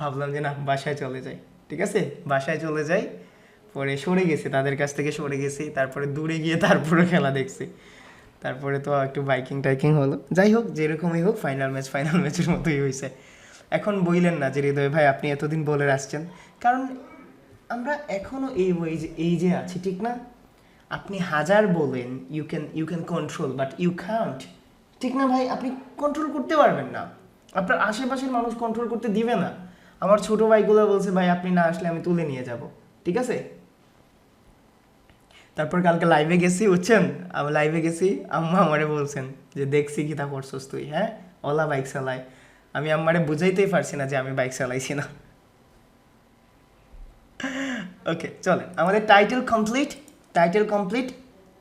ভাবলাম যে না বাসায় চলে যাই, ঠিক আছে বাসায় চলে যাই, পরে সরে গেছি তাদের কাছ থেকে, সরে গেছি, তারপরে দূরে গিয়ে তারপরে খেলা দেখছি, তারপরে তো একটু বাইকিং টাইকিং হলো, যাই হোক যেরকমই হোক ফাইনাল ম্যাচের মতোই হয়েছে। এখন বললেন না যে হৃদয় ভাই আপনি এতদিন বলে আসছেন, কারণ আমরা এখনও এই যে আছি ঠিক না, আপনি হাজার বলেন you can control but you can't, ঠিক না ভাই, আপনি কন্ট্রোল করতে পারবেন না, আপনার আশেপাশের মানুষ কন্ট্রোল করতে দিবে না। আমার ছোট ভাইগুলো বলছে ভাই আপনি না আসলে আমি তুলে নিয়ে যাব, ঠিক আছে। তারপর কালকে লাইভে গেছি বুঝছেন, আমি লাইভে গেছি, আম্মা আমারে বলছেন যে দেখছি কি তা করছস তুই, হ্যাঁ ওলা বাইক চালায়, আমি আম্মারে বুঝাইতেই পারছি না যে আমি বাইক চালাইছি না। ওকে চলেন, আমাদের টাইটেল কমপ্লিট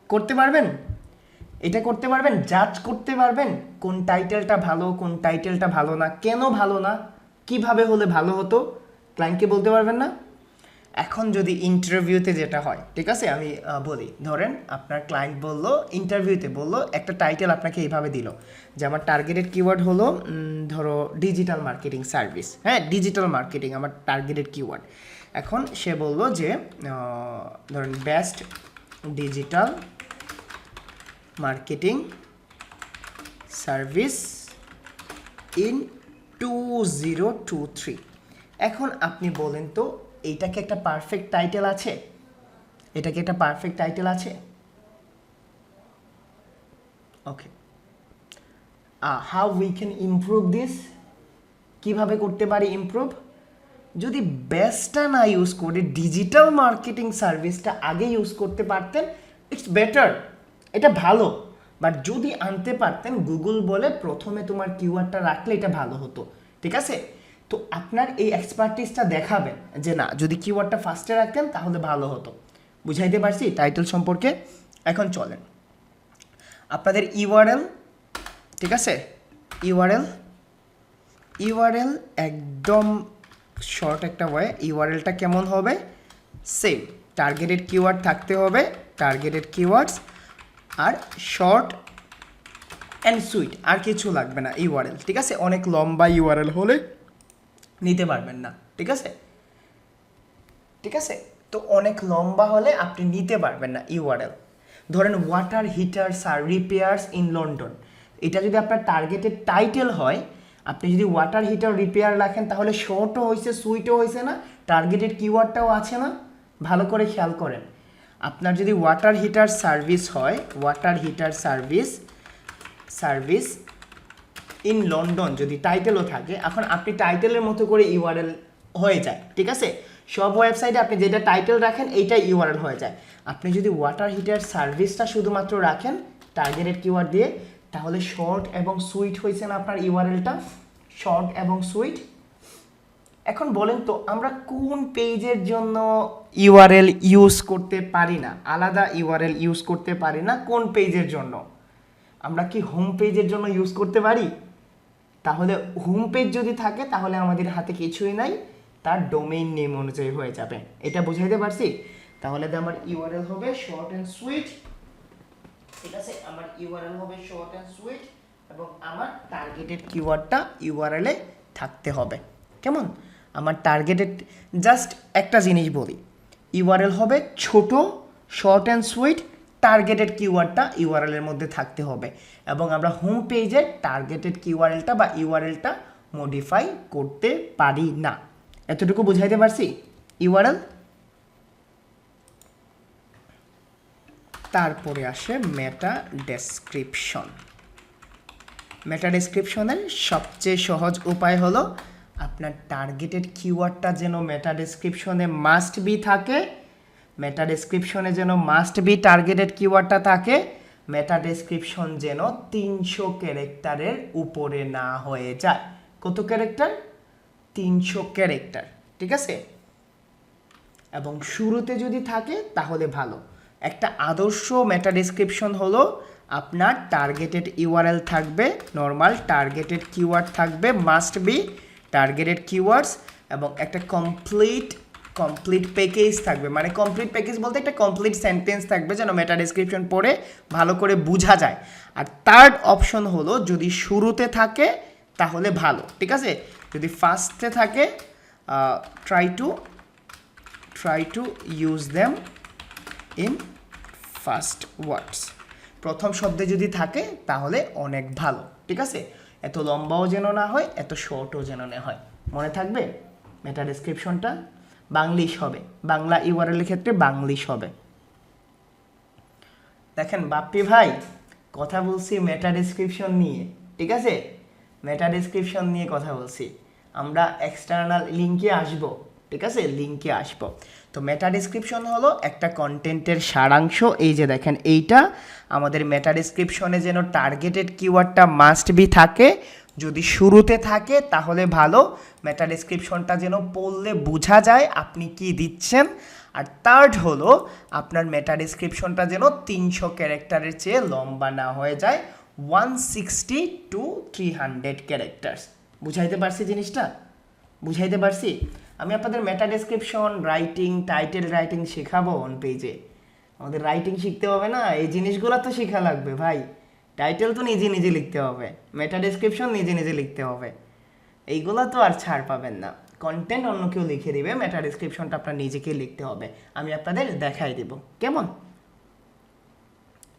করতে পারবেন, এটা করতে পারবেন, জাজ করতে পারবেন কোন টাইটেলটা ভালো কোন টাইটেলটা ভালো না, কেন ভালো না, কিভাবে হলে ভালো হতো, ক্লায়েন্টকে বলতে পারবেন না। এখন যদি ইন্টারভিউতে যেটা হয় ঠিক আছে, আমি বলি, ধরেন আপনার ক্লায়েন্ট বললো ইন্টারভিউতে বললো একটা টাইটেল আপনাকে এইভাবে দিল যে আমার টার্গেটেড কিওয়ার্ড হলো ধরো ডিজিটাল মার্কেটিং সার্ভিস, হ্যাঁ ডিজিটাল মার্কেটিং আমার টার্গেটেড কিওয়ার্ড। এখন সে বললো যে ধরেন best digital marketing service in 2023। এখন আপনি বলেন তো এইটা কি একটা পারফেক্ট টাইটেল আছে, এটা কি একটা পারফেক্ট টাইটেল আছে? Okay, how we can improve this, কিভাবে করতে পারি ইমপ্রুভ, যদি বেস্টটা না ইউজ করে ডিজিটাল মার্কেটিং সার্ভিসটা আগে ইউজ করতে পারতেন ইটস বেটার, এটা ভালো, বাট যদি আনতে পারতেন গুগল বলে প্রথমে তোমার কিওয়ার্ডটা রাখলে এটা ভালো হতো, ঠিক আছে। তো আপনার এই এক্সপার্টিসটা দেখাবেন যে না যদি কিওয়ার্ডটা ফার্স্টে রাখতেন তাহলে ভালো হতো, বুঝাইতে পারছি টাইটেল সম্পর্কে। এখন চলেন আপনাদের ইউআরএল, ঠিক আছে, ইউআরএল একদম শর্ট একটা ওয়ে, ইউআরএলটা কেমন হবে, সেম টার্গেটেড কিওয়ার্ড থাকতে হবে, টার্গেটেড কিওয়ার্ডস আর শর্ট অ্যান্ড সুইট, আর কিছু লাগবে না ইউআরএল, ঠিক আছে। অনেক লম্বা ইউআরএল হলে নিতে পারবেন না, ঠিক আছে, তো অনেক লম্বা হলে আপনি নিতে পারবেন না ইউআরএল। ধরেন ওয়াটার হিটার্স আর রিপেয়ার্স ইন লন্ডন, এটা যদি আপনার টার্গেটেড টাইটেল হয়, আপনি যদি ওয়াটার হিটার রিপেয়ার রাখেন তাহলে শর্টও হয়েছে সুইটও হয়েছে না, টার্গেটেড কিওয়ার্ডটাও আছে না, ভালো করে খেয়াল করেন। আপনার যদি ওয়াটার হিটার সার্ভিস হয়, water heater service in London যদি টাইটেলও থাকে, এখন আপনি টাইটেলের মতো করে ইউআরএল হয়ে যায়, ঠিক আছে, সব ওয়েবসাইটে আপনি যেটা টাইটেল রাখেন এইটাই ইউআরএল হয়ে যায়। আপনি যদি ওয়াটার হিটার সার্ভিসটা শুধুমাত্র রাখেন টার্গেটেড কিওয়ার্ড দিয়ে, তাহলে শর্ট এবং সুইট হয়েছে না আপনার ইউআরএলটা, শর্ট এবং সুইট। এখন বলেন তো আমরা কোন পেজের জন্য ইউআরএল ইউজ করতে পারি না, আলাদা ইউআরএল ইউজ করতে পারি না কোন পেজের জন্য, আমরা কি হোম পেজের জন্য ইউজ করতে পারি? তাহলে হোম পেজ যদি থাকে তাহলে আমাদের হাতে কিছুই নাই, তার ডোমেইন নেম অনুযায়ী হয়ে যাবে, এটা বুঝাইতে পারছি। তাহলে আমার ইউআরএল হবে শর্ট অ্যান্ড সুইট, ঠিক আছে, আমার ইউআরএল হবে শর্ট অ্যান্ড সুইট এবং আমার টার্গেটেড কিওয়ার্ডটা ইউআরএল এ থাকতে হবে, কেমন। আমার টার্গেটেড জাস্ট একটা জিনিস বলি, ইউআরএল হবে ছোট, শর্ট অ্যান্ড সুইট, টার্গেটেড কিওয়ার্ডটা ইউআরএল এর মধ্যে থাকতে হবে এবং আমরা হোম পেজে টার্গেটেড কিওয়ার্ডটা বা ইউআরএলটা মডিফাই করতে পারি না, এতটুকু বুঝাইতে পারছি ইউআরএল। তারপরে আসে মেটা ডেসক্রিপশন। মেটা ডেসক্রিপশনের সবচেয়ে সহজ উপায় হলো আপনার টার্গেটেড কিওয়ার্ডটা যেন মেটা ডেসক্রিপশনে মাস্ট বি থাকে, মেটা ডেসক্রিপশনে যেন মাস্ট বি টার্গেটেড কিওয়ার্ডটা থাকে, মেটা ডেসক্রিপশন যেন 300 ক্যারেক্টারের উপরে না হয়ে যায়। কত ক্যারেক্টার? 300 ক্যারেক্টার, ঠিক আছে? এবং শুরুতে যদি থাকে তাহলে ভালো। একটা আদর্শ মেটা ডেসক্রিপশন হলো আপনার টার্গেটেড ইউআরএল থাকবে, নর্মাল টার্গেটেড কিওয়ার্ড থাকবে, মাস্ট বি টার্গেটেড কিওয়ার্ডস, এবং একটা কমপ্লিট প্যাকেজ থাকবে। মানে কমপ্লিট প্যাকেজ বলতে একটা কমপ্লিট সেন্টেন্স থাকবে যেন মেটা ডেসক্রিপশন পড়ে ভালো করে বোঝা যায়। আর থার্ড অপশন হলো যদি শুরুতে থাকে তাহলে ভালো, ঠিক আছে? যদি ফার্স্টে থাকে try to use them in first words। প্রথম শব্দে যদি থাকে তাহলে অনেক ভালো, ঠিক আছে? এত লম্বাও যেন না হয়, এত শর্টও যেন না হয়। মনে থাকবে মেটা ডেসক্রিপশনটা বাংলিশ হবে, বাংলা ইউআরএল এর ক্ষেত্রে বাংলিশ হবে। দেখেন বাপ্পি ভাই, কথা বলছি মেটা ডেসক্রিপশন নিয়ে, ঠিক আছে? মেটা ডেসক্রিপশন নিয়ে কথা বলছি। আমরা এক্সটার্নাল লিঙ্কে আসব, ঠিক আছে? লিঙ্কে আসব। তো মেটা ডেসক্রিপশন হলো একটা কন্টেন্টের সারাংশ। এই যে দেখেন এইটা আমাদের মেটা ডেসক্রিপশনে যেন টার্গেটেড কিওয়ার্ডটা মাস্ট বি থাকে, যদি শুরুতে থাকে তাহলে ভালো, মেটা ডেসক্রিপশনটা যেন পড়লে বোঝা যায় আপনি কি দিচ্ছেন। আর থার্ড হলো আপনার মেটা ডেসক্রিপশনটা যেন 300 ক্যারেক্টারের চেয়ে লম্বা না হয়ে যায়, 160 to 300 ক্যারেক্টার্স। বুঝাইতে পারছি জিনিসটা? বুঝাইতে পারছি? আমি আপনাদের মেটা ডেসক্রিপশন, রাইটিং, টাইটেল রাইটিং শেখাবো অন পেজে। আমাদের রাইটিং শিখতে হবে না, এই জিনিসগুলো তো শেখা লাগবে ভাই। টাইটেল তো নিজে নিজে লিখতে হবে, মেটা ডেসক্রিপশন নিজে নিজে লিখতে হবে, এইগুলা তো আর ছাড় পাবেন না। কন্টেন্ট অন্য কেউ লিখে দিবে, মেটা ডেসক্রিপশনটা আপনার নিজেকেই লিখতে হবে। আমি আপনাদের দেখাই দিব, কেমন?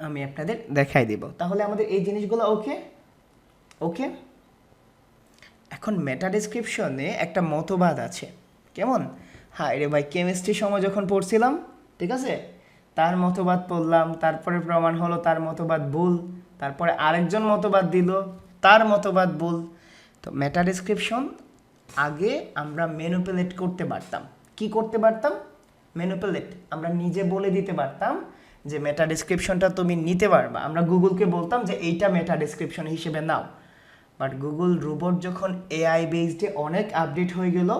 আমি আপনাদের দেখাই দিব। তাহলে আমাদের এই জিনিসগুলো ওকে ওকে। এখন মেটা ডেসক্রিপশনে একটা মতবাদ আছে, কেমন? হ্যাঁ রে ভাই, কেমিস্ট্রির সময় যখন পড়ছিলাম, ঠিক আছে, তার মতবাদ পড়লাম, তারপরে প্রমাণ হলো তার মতবাদ ভুল, তারপরে আরেকজন মতবাদ দিল, তার মতবাদ ভুল। তো মেটা ডেসক্রিপশন আগে আমরা ম্যানিপুলেট করতে পারতাম। কি করতে পারতাম? ম্যানিপুলেট। আমরা নিজে বলে দিতে পারতাম যে মেটা ডেসক্রিপশনটা তুমি নিতে পারবা। আমরা গুগলকে বলতাম যে এইটা মেটা ডেসক্রিপশন হিসেবে নাও। বাট গুগল রোবট যখন এআই বেসডে অনেক আপডেট হয়ে গেল,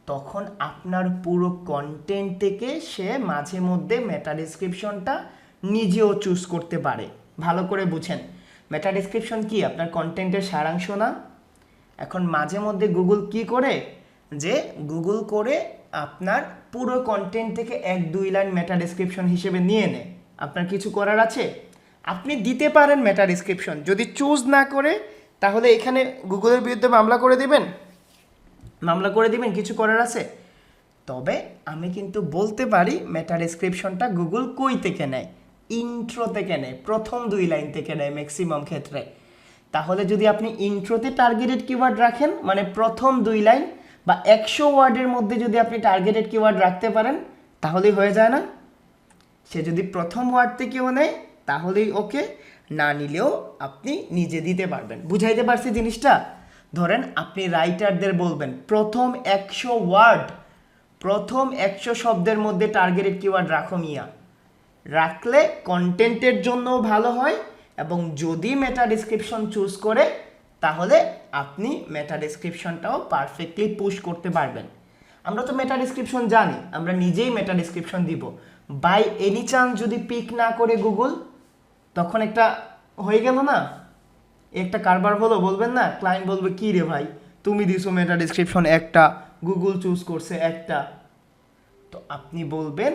তখন আপনার পুরো কন্টেন্ট থেকে সে মাঝে মধ্যে মেটা ডেসক্রিপশনটা নিজেও চুজ করতে পারে। ভালো করে বুঝেন, মেটা ডেসক্রিপশন কি? আপনার কন্টেন্টের সারাংশ না? এখন মাঝে মধ্যে গুগল কি করে, যে গুগল করে আপনার পুরো কন্টেন্ট থেকে 1-2 লাইন মেটা ডেসক্রিপশন হিসেবে নিয়ে নেয়। আপনার কিছু করার আছে? আপনি দিতে পারেন মেটা ডেসক্রিপশন, যদি চুজ না করে তাহলে এখানে গুগলের বিরুদ্ধে মামলা করে দিবেন, কিছু করার আছে? তবে আমি কিন্তু বলতে পারি মেটা ডেসক্রিপশনটা গুগল কই থেকে নেয়? ইন্ট্রো থেকে নেয়, প্রথম 2 লাইন থেকে নেয় ম্যাক্সিমাম ক্ষেত্রে। তাহলে যদি আপনি ইন্ট্রোতে টার্গেটেড কিওয়ার্ড রাখেন, মানে প্রথম 2 লাইন বা 100 ওয়ার্ডের মধ্যে যদি আপনি টার্গেটেড কিওয়ার্ড রাখতে পারেন তাহলেই হয়ে যায় না? সে যদি প্রথম ওয়ার্ড থেকেও নেয় তাহলেই ওকে, না নিলেও আপনি নিজে দিতে পারবেন। বুঝাইতে পারছি জিনিসটা? ধরেন আপনি রাইটারদের বলবেন প্রথম 100 ওয়ার্ড, প্রথম 100 শব্দের মধ্যে টার্গেটেড কিওয়ার্ড রাখো মিয়া। রাখলে কন্টেন্টের জন্যও ভালো হয়, এবং যদি মেটা ডেসক্রিপশন চুজ করে তাহলে আপনি মেটা ডেসক্রিপশনটাও পারফেক্টলি পুশ করতে পারবেন। আমরা তো মেটা ডেসক্রিপশন জানি, আমরা নিজেই মেটা ডেসক্রিপশন দিব। বাই এনি চান্স যদি পিক না করে গুগল, তখন একটা হয়ে গেল না, একটা কারবার হলো, বলবেন না? ক্লায়েন্ট বলবে কি রে ভাই, তুমি দিছো মেটা ডেসক্রিপশন একটা, গুগল চুজ করছে একটা। তো আপনি বলবেন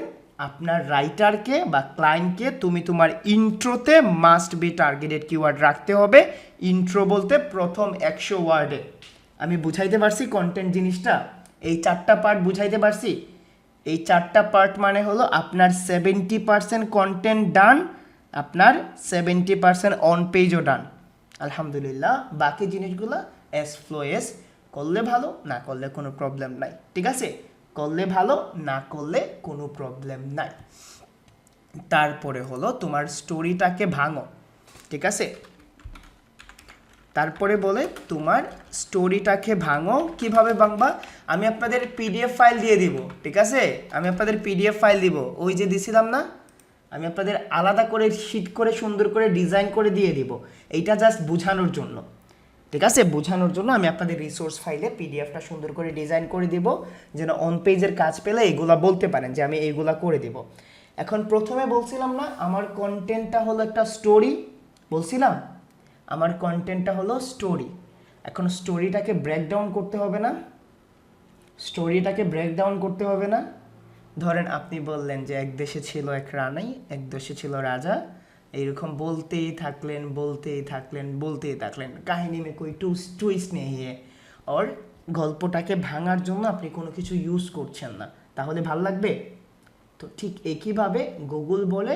আপনার রাইটারকে বা ক্লায়েন্টকে তুমি তোমার ইন্ট্রোতে মাস্ট বি টার্গেটেড কিওয়ার্ড রাখতে হবে। ইন্ট্রো বলতে প্রথম 100 ওয়ার্ডে। আমি বুঝাইতে পারছি কন্টেন্ট জিনিসটা? এই 4টা পার্ট বুঝাইতে পারছি? এই 4টা পার্ট মানে হলো আপনার 70% কন্টেন্ট ডান, আপনার 70% অন পেজও ডান, আলহামদুলিল্লাহ। বাকি জিনিসগুলো এস ফ্লো এস করলে ভালো, না করলে কোনো প্রবলেম নাই, ঠিক আছে? করলে ভালো, না করলে কোনো প্রবলেম নাই। তারপরে হলো তোমার স্টোরিটাকে ভাঙো, ঠিক আছে? তারপরে বলে তোমার স্টোরিটাকে ভাঙো। কিভাবে ভাঙবা? আমি আপনাদের পিডিএফ ফাইল দিয়ে দিব, ঠিক আছে? আমি আপনাদের পিডিএফ ফাইল দিব, ওই যে দিছিলাম না, আমি আপনাদের আলাদা করে শিট করে সুন্দর করে ডিজাইন করে দিয়ে দিব। এইটা জাস্ট বোঝানোর জন্য, ঠিক আছে? বোঝানোর জন্য আমি আপনাদের রিসোর্স ফাইলে পিডিএফটা সুন্দর করে ডিজাইন করে দিব, যেন অন পেজের কাজ পেলে এইগুলা বলতে পারেন যে আমি এইগুলা করে দিব। এখন প্রথমে বলছিলাম না আমার কন্টেন্টটা হলো একটা স্টোরি, বলছিলাম আমার কন্টেন্টটা হলো স্টোরি। এখন স্টোরিটাকে ব্রেকডাউন করতে হবে না? স্টোরিটাকে ব্রেকডাউন করতে হবে না? ধরেন আপনি বললেন যে এক দেশে ছিল এক রানী, এক দেশে ছিল রাজা, এইরকম বলতেই থাকলেন বলতেই থাকলেন বলতেই থাকলেন, কাহিনী মে কোই টুইস্ট নেই হে, আর গল্পটাকে ভাঙার জন্য আপনি কোনো কিছু ইউজ করছেন না, তাহলে ভাল লাগবে? তো ঠিক একইভাবে গুগল বলে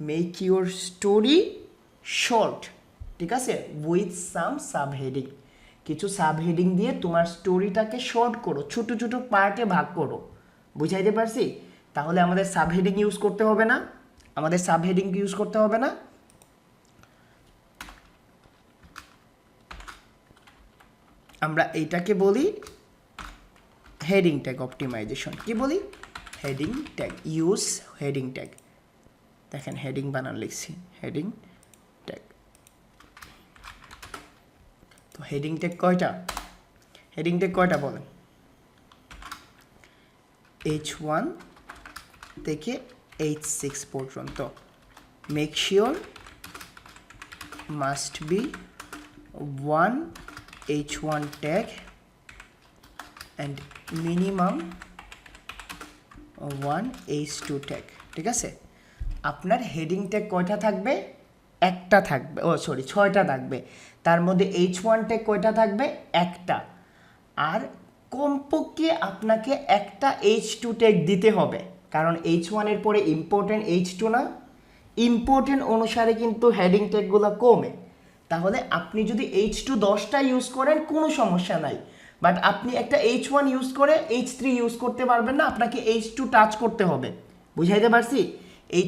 মেক ইউর স্টোরি শর্ট, ঠিক আছে, উইথ সাম সাবহেডিং। কিছু সাবহেডিং দিয়ে তোমার স্টোরিটাকে শর্ট করো, ছোট ছোট পার্টে ভাগ করো। বুঝাইতে পারছি? তাহলে আমাদের সাবহেডিং ইউজ করতে হবে না, আমাদের সাবহেডিং ইউজ করতে হবে না। আমরা এইটাকে বলি হেডিং ট্যাগ অপটিমাইজেশন। কি বলি? Heading tag. Use heading tag. দেখেন হেডিং বানান লিখছি, হেডিং ট্যাগ। তো হেডিং ট্যাগ কয়টা? হেডিং ট্যাগ কয়টা বলেন? H1 থেকে H6 পর্যন্ত। Make sure must be 1 H1 tag and minimum 1 H2 tag, ঠিক আছে? আপনার হেডিং ট্যাগ কয়টা থাকবে? একটা থাকবে, ও সরি 6টা থাকবে। তার মধ্যে H1 ট্যাগ কয়টা থাকবে? একটা। আর কমপক্ষে আপনাকে একটা H2 ট্যাগ দিতে হবে, কারণ H1 এর পরে ইম্পর্টেন্ট H2 না, ইম্পর্টেন্ট অনুসারে কিন্তু হেডিং ট্যাগগুলো কমে। তাহলে আপনি যদি H2 10টা ইউজ করেন কোনো সমস্যা নাই, বাট আপনি একটা H1 ইউজ করে H3 ইউজ করতে পারবেন না, আপনাকে H2 টাচ করতে হবে। বুঝাইতে পারছি?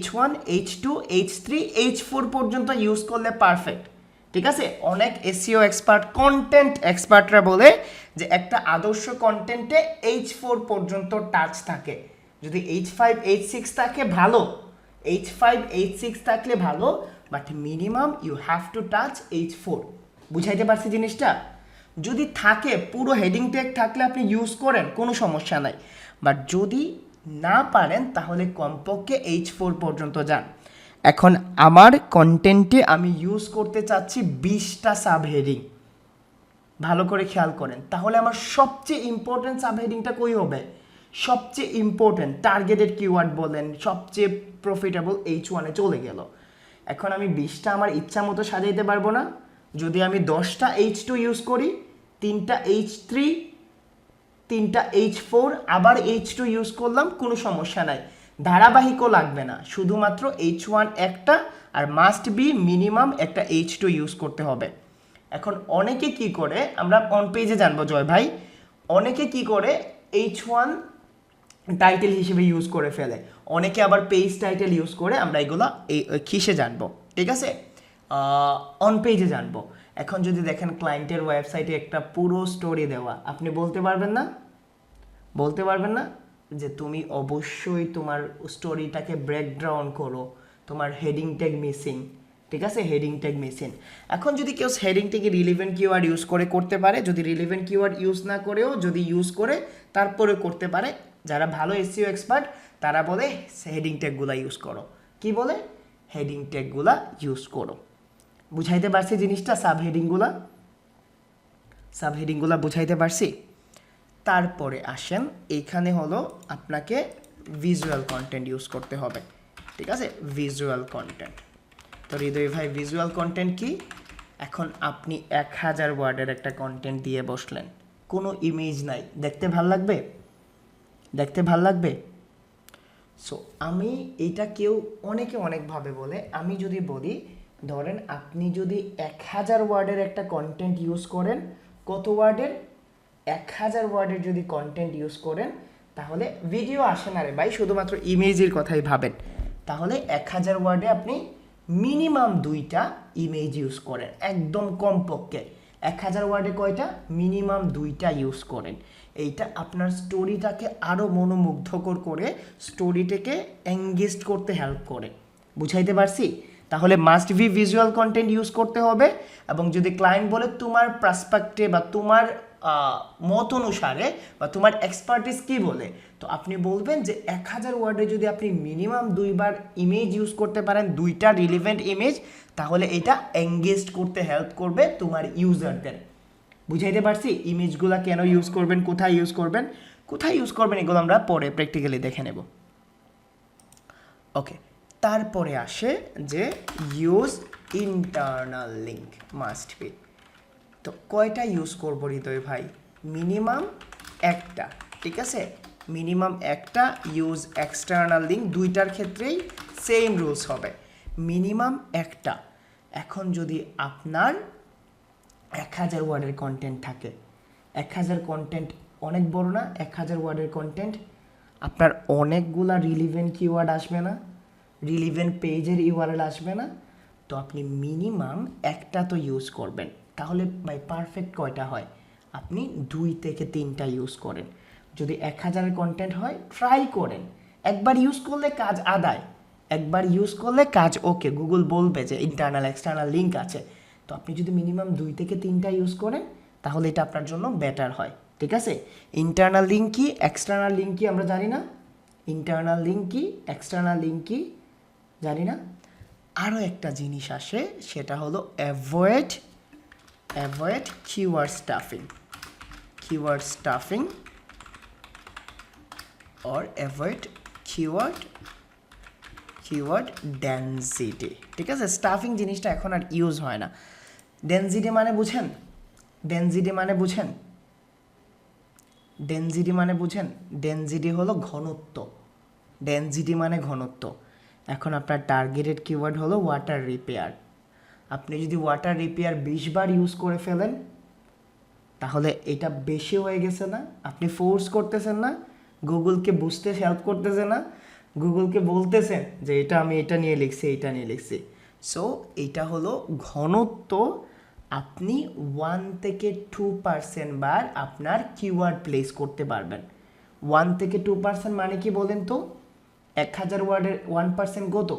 H1, H2, H3, H4 পর্যন্ত ইউজ করলে পারফেক্ট, ঠিক আছে? অনেক এসইও এক্সপার্ট, কন্টেন্ট এক্সপার্টরা বলে যে একটা আদর্শ কন্টেন্টে H4 পর্যন্ত টাচ থাকে। যদি H5, H6 থাকে ভালো, H5, H6 থাকলে ভালো, but minimum you have to touch H4। বুঝাইতে পারছি জিনিসটা? যদি থাকে পুরো হেডিং ট্যাগ থাকলে আপনি ইউজ করেন, কোনো সমস্যা নাই, বাট যদি না পারেন তাহলে কমপক্ষে H4 পর্যন্ত যান। এখন আমার কন্টেন্টে আমি ইউজ করতে চাচ্ছি 20টা সাবহেডিং। ভালো করে খেয়াল করেন, তাহলে আমার সবচেয়ে ইম্পর্টেন্ট সাবহেডিংটা কই হবে? সবচেয়ে ইম্পর্টেন্ট টার্গেটেড কিওয়ার্ড বলেন, সবচেয়ে প্রফিটেবল H1-এ চলে গেল। এখন আমি 20টা আমার ইচ্ছা মতো সাজাইতে পারবো না। যদি আমি 10টা H2 ইউজ করি, 3টা H3, 3টা H4, আবার H2 ইউজ করলাম, কোনো সমস্যা নাই, ধারাবাহিকও লাগবে না, শুধুমাত্র H1 একটা, আর মাস্ট বি মিনিমাম একটা H2 ইউজ করতে হবে। এখন অনেকে কি করে, আমরা অন পেজে জানবো জয় ভাই, অনেকে কি করে H1 টাইটেল হিসেবে ইউজ করে ফেলে, অনেকে আবার পেজ টাইটেল ইউজ করে, আমরা এগুলো কিসে জানবো, ঠিক আছে? অন পেজে জানবো। এখন যদি দেখেন ক্লায়েন্টের ওয়েবসাইটে একটা পুরো স্টোরি দেওয়া, আপনি বলতে পারবেন না? বলতে পারবেন না যে তুমি অবশ্যই তোমার স্টোরিটাকে ব্রেকডাউন করো, তোমার হেডিং ট্যাগ মিসিং, ঠিক আছে? Heading tag missing. এখন যদি কেউ হেডিং ট্যাগে রিলেভেন্ট কিওয়ার্ড ইউজ করে করতে পারে, যদি রিলেভেন্ট কিওয়ার্ড ইউজ না করেও যদি ইউজ করে তারপরে করতে পারে, যারা ভালো এসইও এক্সপার্ট তারা বলে হেডিং ট্যাগগুলো ইউজ করো। কি বলে? হেডিং ট্যাগগুলো ইউজ করো। বুঝাইতে পারছি জিনিসটা? সাবহেডিংগুলো বুঝাইতে পারছি? তারপরে আসেন, এইখানে হলো আপনাকে ভিজুয়াল কন্টেন্ট ইউজ করতে হবে, ঠিক আছে? Visual content. তো হৃদয় ভাই ভিজুয়াল কন্টেন্ট কি? এখন আপনি 1000 ওয়ার্ডের একটা কন্টেন্ট দিয়ে বসলেন, কোনো ইমেজ নাই, দেখতে ভাল লাগবে? দেখতে ভাল লাগবে? সো আমি এটা কেউ অনেকে অনেকভাবে বলে, আমি যদি বলি ধরেন আপনি যদি 1000 ওয়ার্ডের একটা কন্টেন্ট ইউজ করেন, কত ওয়ার্ডের? 1000 ওয়ার্ডের যদি কন্টেন্ট ইউজ করেন, তাহলে ভিডিও আসে না রে ভাই, শুধুমাত্র ইমেজের কথাই ভাবেন, তাহলে 1000 ওয়ার্ডে আপনি মিনিমাম 2টা ইমেজ ইউজ করেন, একদম কমপক্ষে। 1000 ওয়ার্ডে কয়টা? মিনিমাম 2টা ইউজ করেন। এইটা আপনার স্টোরিটাকে আরও মনোমুগ্ধকর করে স্টোরিটাকে এঙ্গেজড করতে হেল্প করে। বুঝাইতে পারছি? তাহলে must be visual content use করতে হবে, এবং যদি ক্লায়েন্ট বলে তোমার পার্সপেক্টিভ বা তোমার মত অনুসারে বা তোমার এক্সপার্টিস কি বলে, তো আপনি বলবেন যে 1000 ওয়ার্ডে যদি আপনি মিনিমাম 2বার ইমেজ ইউজ করতে পারেন, 2টা রিলেভেন্ট ইমেজ, তাহলে এটা এঙ্গেজড করতে হেল্প করবে তোমার ইউজারদের। বুঝাইতে পারছি? ইমেজগুলো কেন ইউজ করবেন, কোথায় ইউজ করবেন, এগুলো আমরা পরে প্র্যাকটিক্যালি দেখে নেব। ওকে, তারপরে আসে যে use internal link must be. তো কয়টা ইউজ করবো হৃদয় ভাই? মিনিমাম একটা, ঠিক আছে? মিনিমাম একটা। ইউজ এক্সটার্নাল লিঙ্ক, 2টার ক্ষেত্রেই সেম রুলস হবে, মিনিমাম একটা। এখন যদি আপনার 1000 ওয়ার্ডের কন্টেন্ট থাকে, 1000 কন্টেন্ট অনেক বড় না? 1000 ওয়ার্ডের কন্টেন্ট, আপনার অনেকগুলা রিলিভেন্ট কিওয়ার্ড আসবে না? রিলিভেন্ট পেজের ইউআরএল আসবে না? তো আপনি মিনিমাম একটা তো ইউজ করবেন। তাহলে ভাই পারফেক্ট কয়টা হয়? আপনি 2 থেকে 3টা ইউজ করেন। যদি 1000 কন্টেন্ট হয়, ট্রাই করেন। একবার ইউজ করলে কাজ আদায়, একবার ইউজ করলে কাজ ওকে, গুগল বলবে যে ইন্টারনাল এক্সটার্নাল লিঙ্ক আছে। তো আপনি যদি মিনিমাম 2 থেকে 3টা ইউজ করেন, তাহলে এটা আপনার জন্য বেটার হয়, ঠিক আছে? ইন্টারনাল লিঙ্ক কি, এক্সটার্নাল লিঙ্ক কি আমরা জানি না? ইন্টারনাল লিঙ্ক কি, এক্সটার্নাল লিঙ্ক কি জানি না। আরও একটা জিনিস আসে, সেটা হলো avoid keyword stuffing or avoid keyword density, ঠিক আছে? স্টাফিং জিনিসটা এখন আর ইউজ হয় না। ডেনসিটি মানে বুঝেন? ডেনসিটি হলো ঘনত্ব। ডেনসিটি মানে ঘনত্ব। এখন আপনার টার্গেটেড কিওয়ার্ড হলো ওয়াটার রিপেয়ার। আপনি যদি ওয়াটার রিপেয়ার 20 বার ইউজ করে ফেলেন, তাহলে এটা বেশি হয়ে গেছে না? আপনি ফোর্স করতেছেন না, গুগলকে বুঝতে হেল্প করতেছে না, গুগলকে বলতেছেন যে আমি এটা নিয়ে লিখছি। সো এটা হলো ঘনত্ব। আপনি 1 থেকে 2% বার আপনার কিওয়ার্ড প্লেস করতে পারবেন। 1 থেকে 2% মানে কি বলেন তো? 1000 ওয়ার্ডের 1% কত?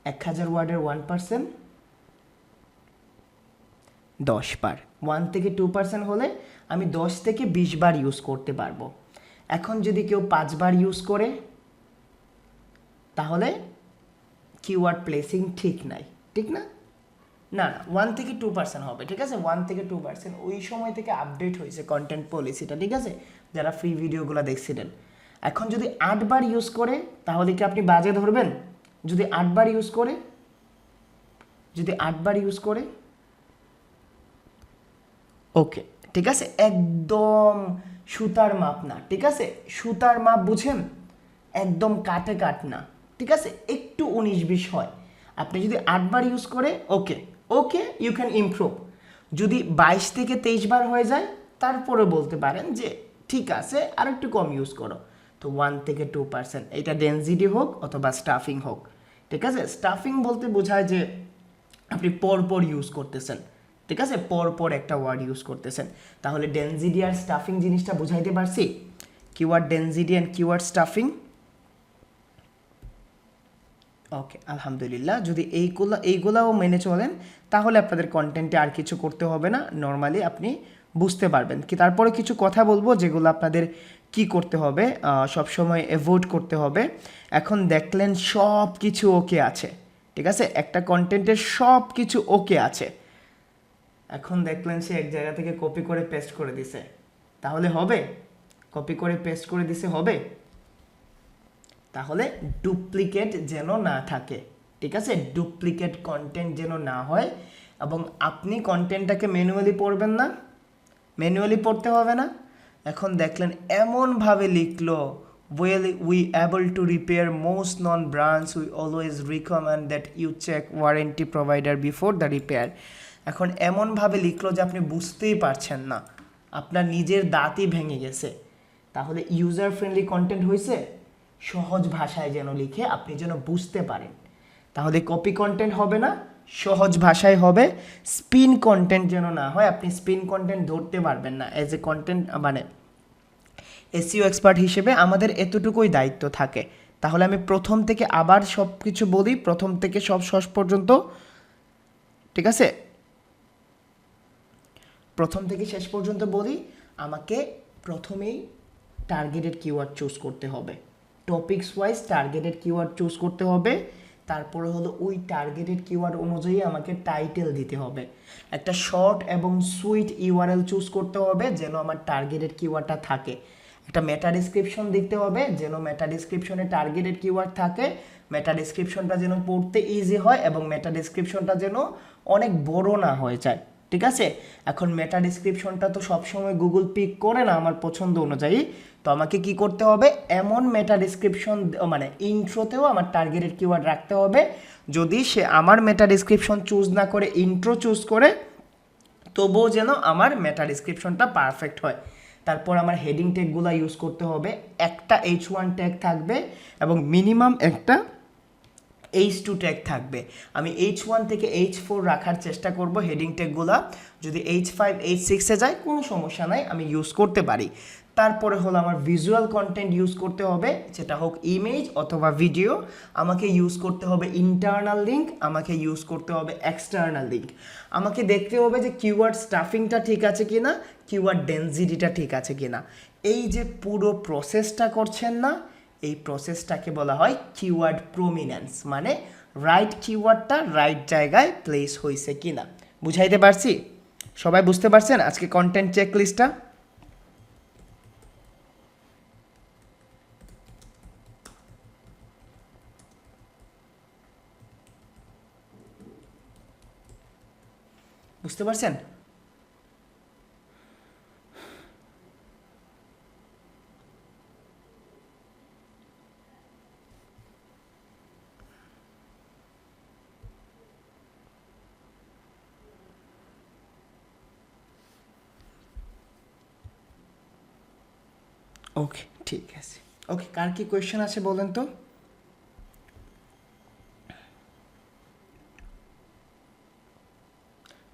1000 ওয়ার্ডের 1% 10 বার। 1 থেকে 2% হলে আমি 10 থেকে 20 বার ইউজ করতে পারবো। এখন যদি কেউ 5 বার ইউজ করে, তাহলে কিওয়ার্ড প্লেসিং ঠিক নাই, ঠিক না? না, 1 থেকে 2% হবে, ঠিক আছে? 1 থেকে 2%। ওই সময় থেকে আপডেট হয়েছে কন্টেন্ট পলিসিটা, ঠিক আছে? যারা ফ্রি ভিডিওগুলো দেখছিলেন। এখন যদি 8 বার ইউজ করে, তাহলে কি আপনি বাজে ধরবেন? যদি 8 বার ইউজ করে, ওকে, ঠিক আছে? একদম সুতার মাপ না, ঠিক আছে? সুতার মাপ বুঝেন? একদম কাটে কাট না, ঠিক আছে? একটু 19-20 হয়। আপনি যদি 8 বার ইউজ করে, ওকে ইউ ক্যান ইমপ্রুভ। যদি 22 থেকে 23 বার হয়ে যায়, তারপরে বলতে পারেন যে ঠিক আছে, আর একটু কম ইউজ করো। তো 1 থেকে 2%, এটা ডেনসিটি হোক অথবা স্টাফিং হোক, ঠিক আছে? স্টাফিং বলতে বোঝায় যে আপনি পরপর ইউজ করতেছেন, ঠিক আছে? পরপর একটা ওয়ার্ড ইউজ করতেছেন। তাহলে ডেনসিটি আর স্টাফিং জিনিসটা বুঝাইতে পারছি? Keyword density and keyword stuffing. Okay, আলহামদুলিল্লাহ। যদি এইগুলাও মেনে চলেন, তাহলে আপনাদের কন্টেন্টে আর কিছু করতে হবে না, নর্মালি আপনি বুঝতে পারবেন। তারপরে কিছু কথা বলবো যেগুলো আপনাদের কি করতে হবে, সবসময় অ্যাভয়েড করতে হবে। এখন দেখলেন সব কিছু ওকে আছে, ঠিক আছে? একটা কন্টেন্টের সব কিছু ওকে আছে। এখন দেখলেন সে এক জায়গা থেকে কপি করে পেস্ট করে দিছে, তাহলে হবে? কপি করে পেস্ট করে দিছে হবে? তাহলে ডুপ্লিকেট যেন না থাকে, ঠিক আছে? ডুপ্লিকেট কন্টেন্ট যেন না হয়। এবং আপনি কন্টেন্টটাকে ম্যানুয়ালি পড়বেন না, ম্যানুয়ালি পড়তে হবে না। এখন দেখলেন এমনভাবে লিখলো, well we able to repair most non brands, we always recommend that you check warranty provider before the repair। এখন এমনভাবে লিখলো যে আপনি বুঝতেই পারছেন না, আপনার নিজের দাঁতই ভেঙে গেছে। তাহলে ইউজার ফ্রেন্ডলি কন্টেন্ট হয়েছে? সহজ ভাষায় যেন লিখে আপনি যেন বুঝতে পারেন, তাহলে কপি কন্টেন্ট হবে না, সহজ ভাষায় হবে, স্পিন কন্টেন্ট যেন না হয়, আপনি স্পিন কন্টেন্ট ধরতে পারবেন না। এজ এ কন্টেন্ট মানে এসইও এক্সপার্ট হিসেবে আমাদের এতটুকুই দায়িত্ব থাকে। তাহলে আমি প্রথম থেকে আবার সব কিছু বলি, প্রথম থেকে সব শেষ পর্যন্ত, ঠিক আছে? প্রথম থেকে শেষ পর্যন্ত বলি। আমাকে প্রথমেই টার্গেটেড কিওয়ার্ড চুজ করতে হবে, topics wise targeted keyword choose করতে হবে। তারপরে হলো ওই টার্গেটেড কিওয়ার্ড অনুযায়ী আমাকে টাইটেল দিতে হবে, একটা শর্ট এবং সুইট ইউআরএল চুজ করতে হবে যেন আমার টার্গেটেড কিওয়ার্ডটা থাকে। একটা মেটা ডিসক্রিপশন দিতে হবে যেন মেটা ডিসক্রিপশনে টার্গেটেড কিওয়ার্ড থাকে, মেটা ডিসক্রিপশনটা যেন পড়তে ইজি হয় এবং মেটা ডিসক্রিপশনটা যেন অনেক বড় না হয়ে যায়, ঠিক আছে? এখন মেটা ডিসক্রিপশনটা তো সবসময় গুগল পিক করে না আমার পছন্দ অনুযায়ী, তো আমাকে কি করতে হবে, এমন মেটা ডিসক্রিপশন মানে ইন্ট্রোতেও আমার টার্গেটেড কিওয়ার্ড রাখতে হবে। যদি সে আমার মেটা ডিসক্রিপশন চুজ না করে ইন্ট্রো চুজ করে, তবুও যেন আমার মেটা ডিসক্রিপশনটা পারফেক্ট হয়। তারপর আমার হেডিং ট্যাগগুলো ইউজ করতে হবে, একটা H1 ট্যাগ থাকবে এবং মিনিমাম একটা H2 ট্যাগ থাকবে। আমি H1 থেকে H4 রাখার চেষ্টা করব হেডিং ট্যাগগুলো, যদি H5 H6-এ যায় কোনো সমস্যা নাই, আমি ইউজ করতে পারি। তারপরে হলো আমার ভিজুয়াল কন্টেন্ট ইউজ করতে হবে, যেটা হোক ইমেজ অথবা ভিডিও। আমাকে ইউজ করতে হবে ইন্টারনাল লিঙ্ক, আমাকে ইউজ করতে হবে এক্সটার্নাল লিঙ্ক। আমাকে দেখতে হবে যে কিওয়ার্ড স্টাফিংটা ঠিক আছে কিনা, কিওয়ার্ড ডেনসিটিটা ঠিক আছে কিনা। এই যে পুরো প্রসেসটা করছেন না, এই প্রসেসটাকে বলা হয় কিওয়ার্ড প্রমিনেন্স, মানে রাইট কিওয়ার্ডটা রাইট জায়গায় প্লেস হয়েছে কিনা। বুঝাইতে পারছি? সবাই বুঝতে পারছেন আজকে কন্টেন্ট চেকলিস্টটা? বুঝতে পারছেন? ওকে, ঠিক আছে। ওকে, কার কি কোয়েশ্চেন আছে বলেন তো?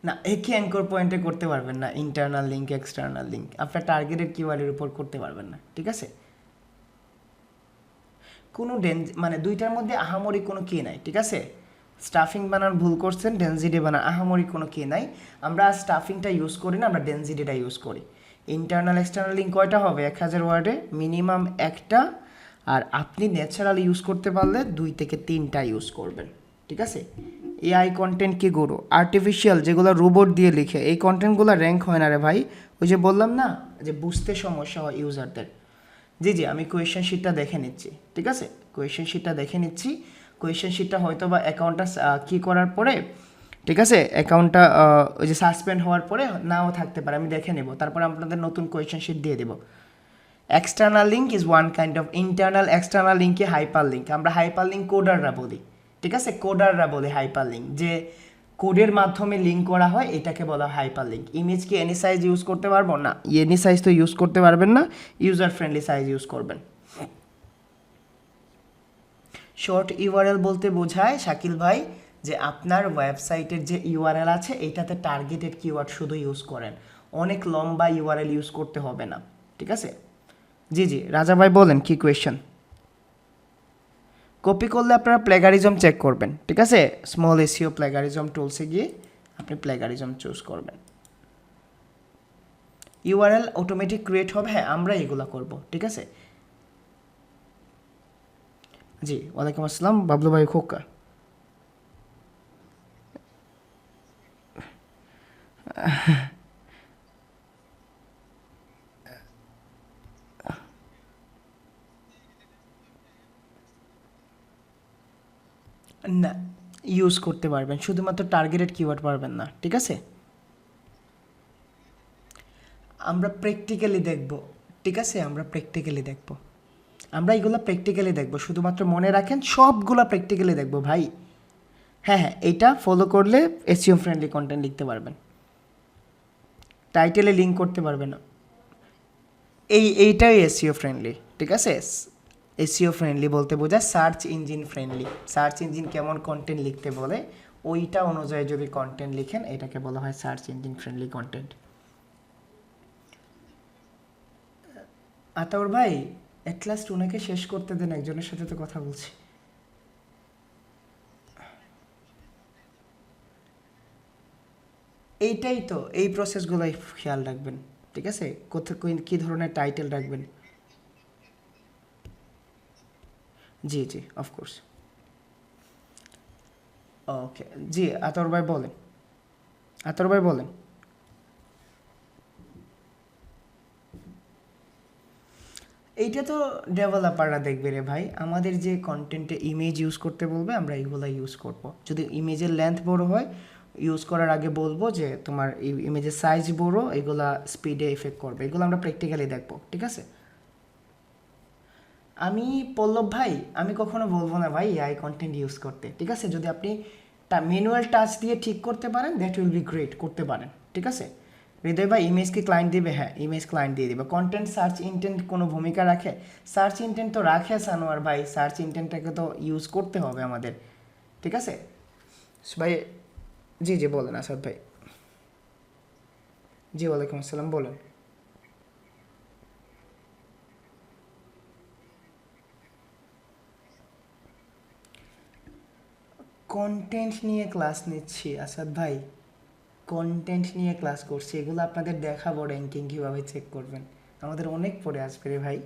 না, একই অ্যাঙ্কর পয়েন্টে করতে পারবেন না, ইন্টারনাল লিঙ্ক এক্সটার্নাল লিঙ্ক আপনার টার্গেটেড কিওয়ার্ডের উপর করতে পারবেন না, ঠিক আছে? কোনো মানে দুইটার মধ্যে আহামরি কোনো কি নাই, ঠিক আছে? স্টাফিং বানান ভুল করছেন, ডেনসিটি বানান আহামরি কোনো কি নাই। আমরা স্টাফিংটা ইউজ করি না, আমরা ডেনসিটিটা ইউজ করি। ইন্টারনাল এক্সটার্নাল লিঙ্ক কয়টা হবে? 1000 ওয়ার্ডে মিনিমাম একটা, আর আপনি ন্যাচারাল ইউজ করতে পারলে 2 থেকে 3টা ইউজ করবেন, ঠিক আছে? এআই কন্টেন্ট কি করো, আর্টিফিশিয়াল যেগুলো রোবট দিয়ে লিখে, এই কন্টেন্টগুলো র্যাঙ্ক হয় না রে ভাই। ওই যে বললাম না যে বুঝতে সমস্যা হয় ইউজারদের। জি জি, আমি কোয়েশ্চেন শিটটা দেখে নিচ্ছি, ঠিক আছে? কোয়েশ্চেন শিটটা দেখে নিচ্ছি। কোয়েশ্চেন শিটটা হয়তো বা অ্যাকাউন্টটা কী করার পরে, ঠিক আছে, অ্যাকাউন্টটা ওই যে সাসপেন্ড হওয়ার পরে নাও থাকতে পারে, আমি দেখে নেব, তারপরে আপনাদের নতুন কোয়েশ্চেন শিট দিয়ে দেবো। External link is one kind of internal external লিঙ্কে হাইপার লিঙ্ক, আমরা হাইপার লিঙ্ক কোডাররা বলি, ঠিক আছে? কোডাররা বলে হাইপার লিঙ্ক, যে কোডের মাধ্যমে লিঙ্ক করা হয় এটাকে বলা হয় হাইপার লিঙ্ক। ইমেজ কি এনি সাইজ ইউজ করতে পারবো না? এনি সাইজ তো ইউজ করতে পারবেন না, ইউজার ফ্রেন্ডলি সাইজ ইউজ করবেন। শর্ট ইউআরএল বলতে বোঝায় শাকিল ভাই যে আপনার ওয়েবসাইটের যে ইউআরএল আছে এইটাতে টার্গেটেড কিওয়ার্ড শুধু ইউজ করেন, অনেক লম্বা ইউআরএল ইউজ করতে হবে না, ঠিক আছে? জি জি, রাজা ভাই বলেন কি কোয়েশ্চেন? কপি করলে আপনারা প্লেগারিজম চেক করবেন, ঠিক আছে? স্মল এসইও প্লেগারিজম টুলসে গিয়ে আপনি প্লেগারিজম চুজ করবেন। ইউআরএল অটোমেটিক ক্রিয়েট হবে, হ্যাঁ আমরা এগুলো করব, ঠিক আছে? জি, ওয়ালাইকুম আসসালাম বাবলু ভাই খোকা। না, ইউজ করতে পারবেন, শুধুমাত্র টার্গেটেড কিওয়ার্ড পারবেন না, ঠিক আছে? আমরা প্র্যাকটিক্যালি দেখব, ঠিক আছে? আমরা প্র্যাকটিক্যালি দেখব, আমরা এগুলো প্র্যাকটিক্যালি দেখব, শুধুমাত্র মনে রাখেন সবগুলো প্র্যাকটিক্যালি দেখব ভাই। হ্যাঁ হ্যাঁ, এইটা ফলো করলে এসইও ফ্রেন্ডলি কন্টেন্ট লিখতে পারবেন, টাইটেলে লিঙ্ক করতে পারবেন না। এইটাই এসইও ফ্রেন্ডলি, ঠিক আছে? এসইও ফ্রেন্ডলি বলতে বোঝায় search engine friendly. Search engine কেমন কন্টেন্ট লিখতে বলে ওইটা অনুযায়ী যদি কন্টেন্ট লিখেন এটাকে বলা হয় search engine friendly content. Ataur ভাই এট লাস্ট ওনাকে শেষ করতে দেন, একজনের সাথে তো কথা বলছি। এইটাই তো, এই প্রসেসগুলোই খেয়াল রাখবেন, ঠিক আছে? কোথায় কী ধরনের টাইটেল রাখবেন। জি জি অফকোর্স। ওকে জি আতর ভাই বলেন, আতর ভাই বলেন। এইটা তো ডেভেলপাররা দেখবে রে ভাই, আমাদের যে কন্টেন্টে ইমেজ ইউজ করতে বলবে আমরা এইগুলো ইউজ করব। যদি ইমেজের লেন্থ বড় হয় ইউজ করার আগে বলবো যে তোমার ইমেজের সাইজ বড়, এগুলা স্পিডে এফেক্ট করবে, এগুলো আমরা প্র্যাকটিক্যালি দেখবো, ঠিক আছে? আমি পল্লব ভাই আমি কখনো বলবো না ভাই এআই কন্টেন্ট ইউজ করতে, ঠিক আছে? যদি আপনি ম্যানুয়াল টাচ দিয়ে ঠিক করতে পারেন দ্যাট উইল বি গ্রেট, করতে পারেন, ঠিক আছে? হৃদয় ভাই ইমেজ কি ক্লায়েন্ট দিবে? হ্যাঁ ইমেজ ক্লায়েন্ট দিয়ে দিবে। কন্টেন্ট সার্চ ইন্টেন্ট কোনো ভূমিকা রাখে? সার্চ ইন্টেন্ট তো রাখে সানোয়ার ভাই, সার্চ ইন্টেন্টটাকে তো ইউজ করতে হবে আমাদের, ঠিক আছে ভাই? জি জি বলেন আসাদ ভাই। জি ওয়ালাইকুম আসসালাম, বলেন। কন্টেন্ট নিয়ে ক্লাস নিচ্ছি আসাদ ভাই, কন্টেন্ট নিয়ে ক্লাস করছি, এগুলো আপনাদের দেখাবো র্যাঙ্কিং কীভাবে চেক করবেন, আমাদের অনেক পরে আসবে রে ভাই,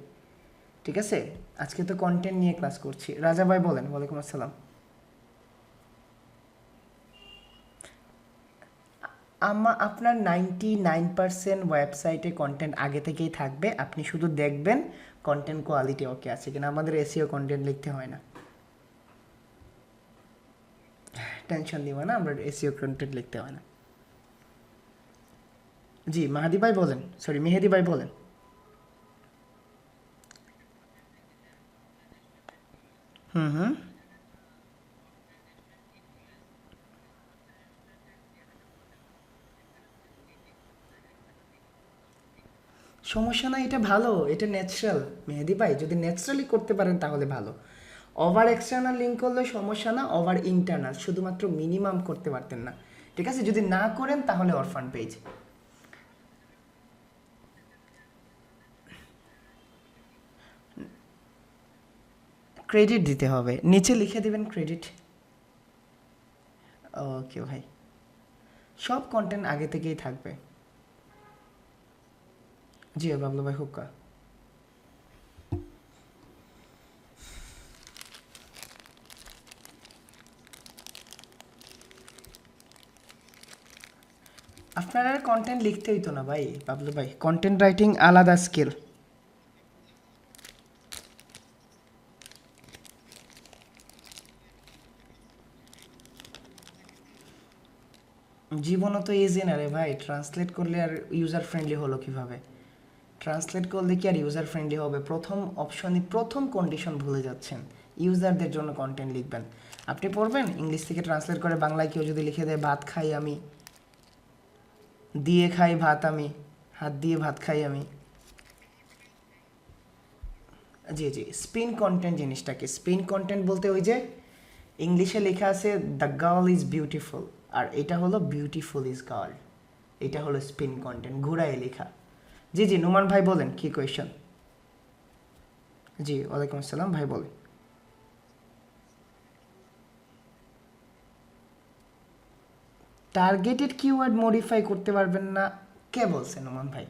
ঠিক আছে? আজকে তো কন্টেন্ট নিয়ে ক্লাস করছি। রাজা ভাই বলেন। ওয়ালাইকুম আসসালাম। আপনার 99% ওয়েবসাইটে কন্টেন্ট আগে থেকেই থাকবে, আপনি শুধু দেখবেন কন্টেন্ট কোয়ালিটি ওকে আছে কিনা। আমাদের এসইও কন্টেন্ট লিখতে হয় না, টেনশন দিবে না, আমরা এসইও কন্টেন্ট লিখতে হয় না। জি মাহাদি ভাই বলেন, সরি মেহেদি ভাই বলেন। হুম হুম। সমস্যা না, এটা ভালো, এটা ন্যাচারাল মেহেদি ভাই, যদি ন্যাচারালি করতে পারেন তাহলে ভালো। ওভার এক্সটার্নাল লিঙ্ক করলে সমস্যা না, ওভার ইন্টারনাল শুধুমাত্র মিনিমাম করতে পারতেন না, ঠিক আছে? যদি না করেন তাহলে অরফান পেজ। ক্রেডিট দিতে হবে, নিচে লিখে দিবেন ক্রেডিট। ওকে ভাই, সব কন্টেন্ট আগে থেকেই থাকবে। জি বাবলু ভাই হুক্কা। আপনারা কন্টেন্ট লিখতে হইতো না ভাই বাবলু ভাই, কন্টেন্ট রাইটিং আলাদা স্কিল। জীবনও তো ইজি না রে ভাই, ট্রান্সলেট করলে আর ইউজার ফ্রেন্ডলি হলো কিভাবে? ট্রান্সলেট করলে কি আর ইউজার ফ্রেন্ডলি হবে? প্রথম অপশনই প্রথম কন্ডিশন ভুলে যাচ্ছেন, ইউজারদের জন্য কন্টেন্ট লিখবেন। আপনি পড়বেন ইংলিশ থেকে ট্রান্সলেট করে বাংলায় কেউ যদি লিখে দেয় ভাত খাই আমি, দিয়ে খাই ভাত আমি, হাত দিয়ে ভাত খাই আমি। জি জি স্পিন কন্টেন্ট জিনিসটাকে, স্পিন কন্টেন্ট বলতে ওই যে ইংলিশে লেখা আছে দ্য গার্ল ইজ বিউটিফুল, আর এটা হলো বিউটিফুল ইজ গার্ল, এটা হলো স্পিন কন্টেন্ট, ঘুরায় লেখা। জি জি নুমান ভাই বলেন কি কোয়েশ্চেন। জি ওয়ালাইকুম আসসালাম ভাই বলেন। টার্গেটেড কিওয়ার্ড মডিফাই করতে পারবেন না? কে বলছে নুমান ভাই?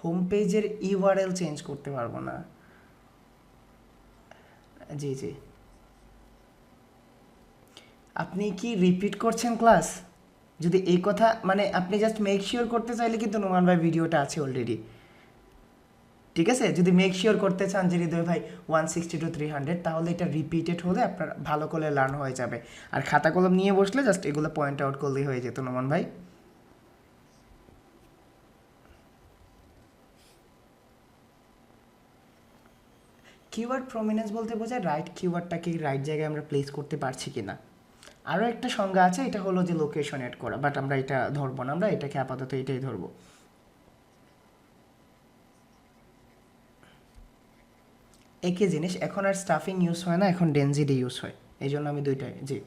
হোম পেজের ইউআরএল চেঞ্জ করতে পারবো না? জি জি। আপনি কি রিপিট করছেন ক্লাস? যদি এই কথা মানে আপনি জাস্ট মেক শিওর করতে চাইলে কিন্তু নোমান ভাই ভিডিওটা আছে অলরেডি, ঠিক আছে? যদি মেক শিওর করতে চান যে হৃদয় ভাই 160 to 300, তাহলে এটা রিপিটেড হলে আপনার ভালো করে লার্ন হয়ে যাবে। আর খাতা কলম নিয়ে বসলে জাস্ট এগুলো পয়েন্ট আউট করলেই হয়ে যেত নোমান ভাই। কিওয়ার্ড প্রমিনেন্স বলতে বোঝায় রাইট কিওয়ার্ডটাকে রাইট জায়গায় আমরা প্লেস করতে পারছি কি না। আরও একটা সংজ্ঞা আছে, এটা হলো যে লোকেশন অ্যাড করা, বাট আমরা এটা ধরবো না, আমরা এটাকে আপাতত এটাই ধরবো। একই জিনিস, এখন আর স্টাফিং ইউজ হয় না, এখন ডেনজিডি ইউজ হয়, এই জন্য আমি দুইটাই। জি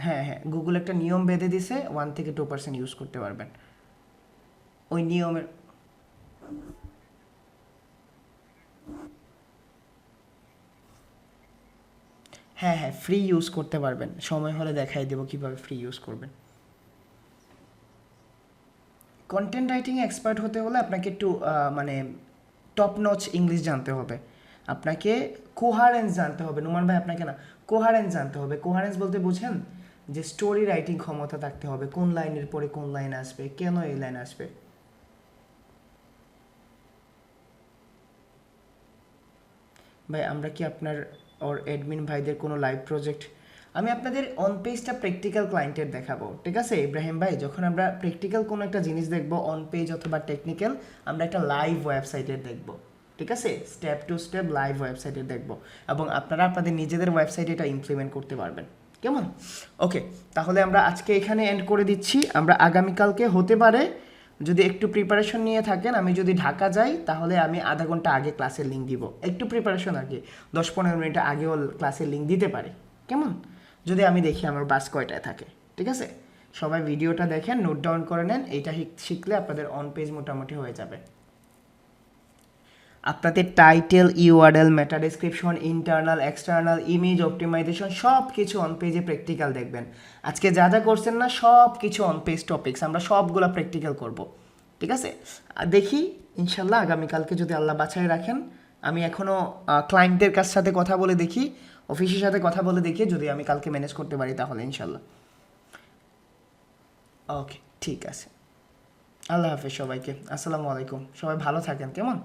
হ্যাঁ হ্যাঁ, গুগল একটা নিয়ম বেঁধে দিছে 1 থেকে 2% ইউজ করতে পারবেন ওই নিয়মের। হ্যাঁ হ্যাঁ, ফ্রি ইউজ করতে পারবেন, সময় হলে দেখাই দেবো কীভাবে ফ্রি ইউজ করবেন। কন্টেন্ট রাইটিংয়ে এক্সপার্ট হতে হলে আপনাকে একটু মানে টপ নচ ইংলিশ জানতে হবে, আপনাকে কোহারেন্স জানতে হবে। নুমান ভাই আপনাকে না, কোহারেন্স জানতে হবে। কোহারেন্স বলতে বুঝেন যে স্টোরি রাইটিং ক্ষমতা থাকতে হবে, কোন লাইনের পরে কোন লাইন আসবে, কেন এই লাইন আসবে। ভাই আমরা কি আপনার ওর অ্যাডমিন ভাইদের কোনো লাইভ প্রজেক্ট, আমি আপনাদের অন পেজটা প্র্যাকটিক্যাল ক্লায়েন্টের দেখাবো, ঠিক আছে ইব্রাহিম ভাই? যখন আমরা প্র্যাকটিক্যাল কোনো একটা জিনিস দেখবো অন পেজ অথবা টেকনিক্যাল, আমরা একটা লাইভ ওয়েবসাইটের দেখবো, ঠিক আছে? স্টেপ টু স্টেপ লাইভ ওয়েবসাইটে দেখবো, এবং আপনারা আপনাদের নিজেদের ওয়েবসাইটে এটা ইমপ্লিমেন্ট করতে পারবেন, কেমন? ওকে, তাহলে আমরা আজকে এখানে এন্ড করে দিচ্ছি। আমরা আগামীকালকে হতে পারে যদি একটু প্রিপারেশন নিয়ে থাকেন, আমি যদি ঢাকা যাই তাহলে আমি আধা ঘন্টা আগে ক্লাসের লিঙ্ক দিব, একটু প্রিপারেশন আগে 10-15 মিনিট আগেও ক্লাসের লিঙ্ক দিতে পারি, কেমন? যদি আমি দেখি আমার বাস কয়টায় থাকে, ঠিক আছে? সবাই ভিডিওটা দেখেন, নোট ডাউন করে নেন, এইটা শিখলে আপনাদের অন পেজ মোটামুটি হয়ে যাবে। আপনাদের title, URL, meta description, internal external, image optimization সব কিছু অন পেজে প্র্যাকটিক্যাল দেখবেন। আজকে যা যা করছেন না সব কিছু অন পেজ টপিকস, আমরা সবগুলো প্র্যাকটিক্যাল করব, ঠিক আছে? দেখি ইনশাল্লাহ আগামীকালকে যদি আল্লাহ বাছাই রাখেন, আমি এখনও ক্লায়েন্টের কাছ সাথে কথা বলে দেখি, অফিসের সাথে কথা বলে দেখি, যদি আমি কালকে ম্যানেজ করতে পারি তাহলে ইনশাল্লাহ। ওকে, ঠিক আছে। আল্লাহ হাফেজ সবাইকে, আসসালামু আলাইকুম, সবাই ভালো থাকেন, কেমন?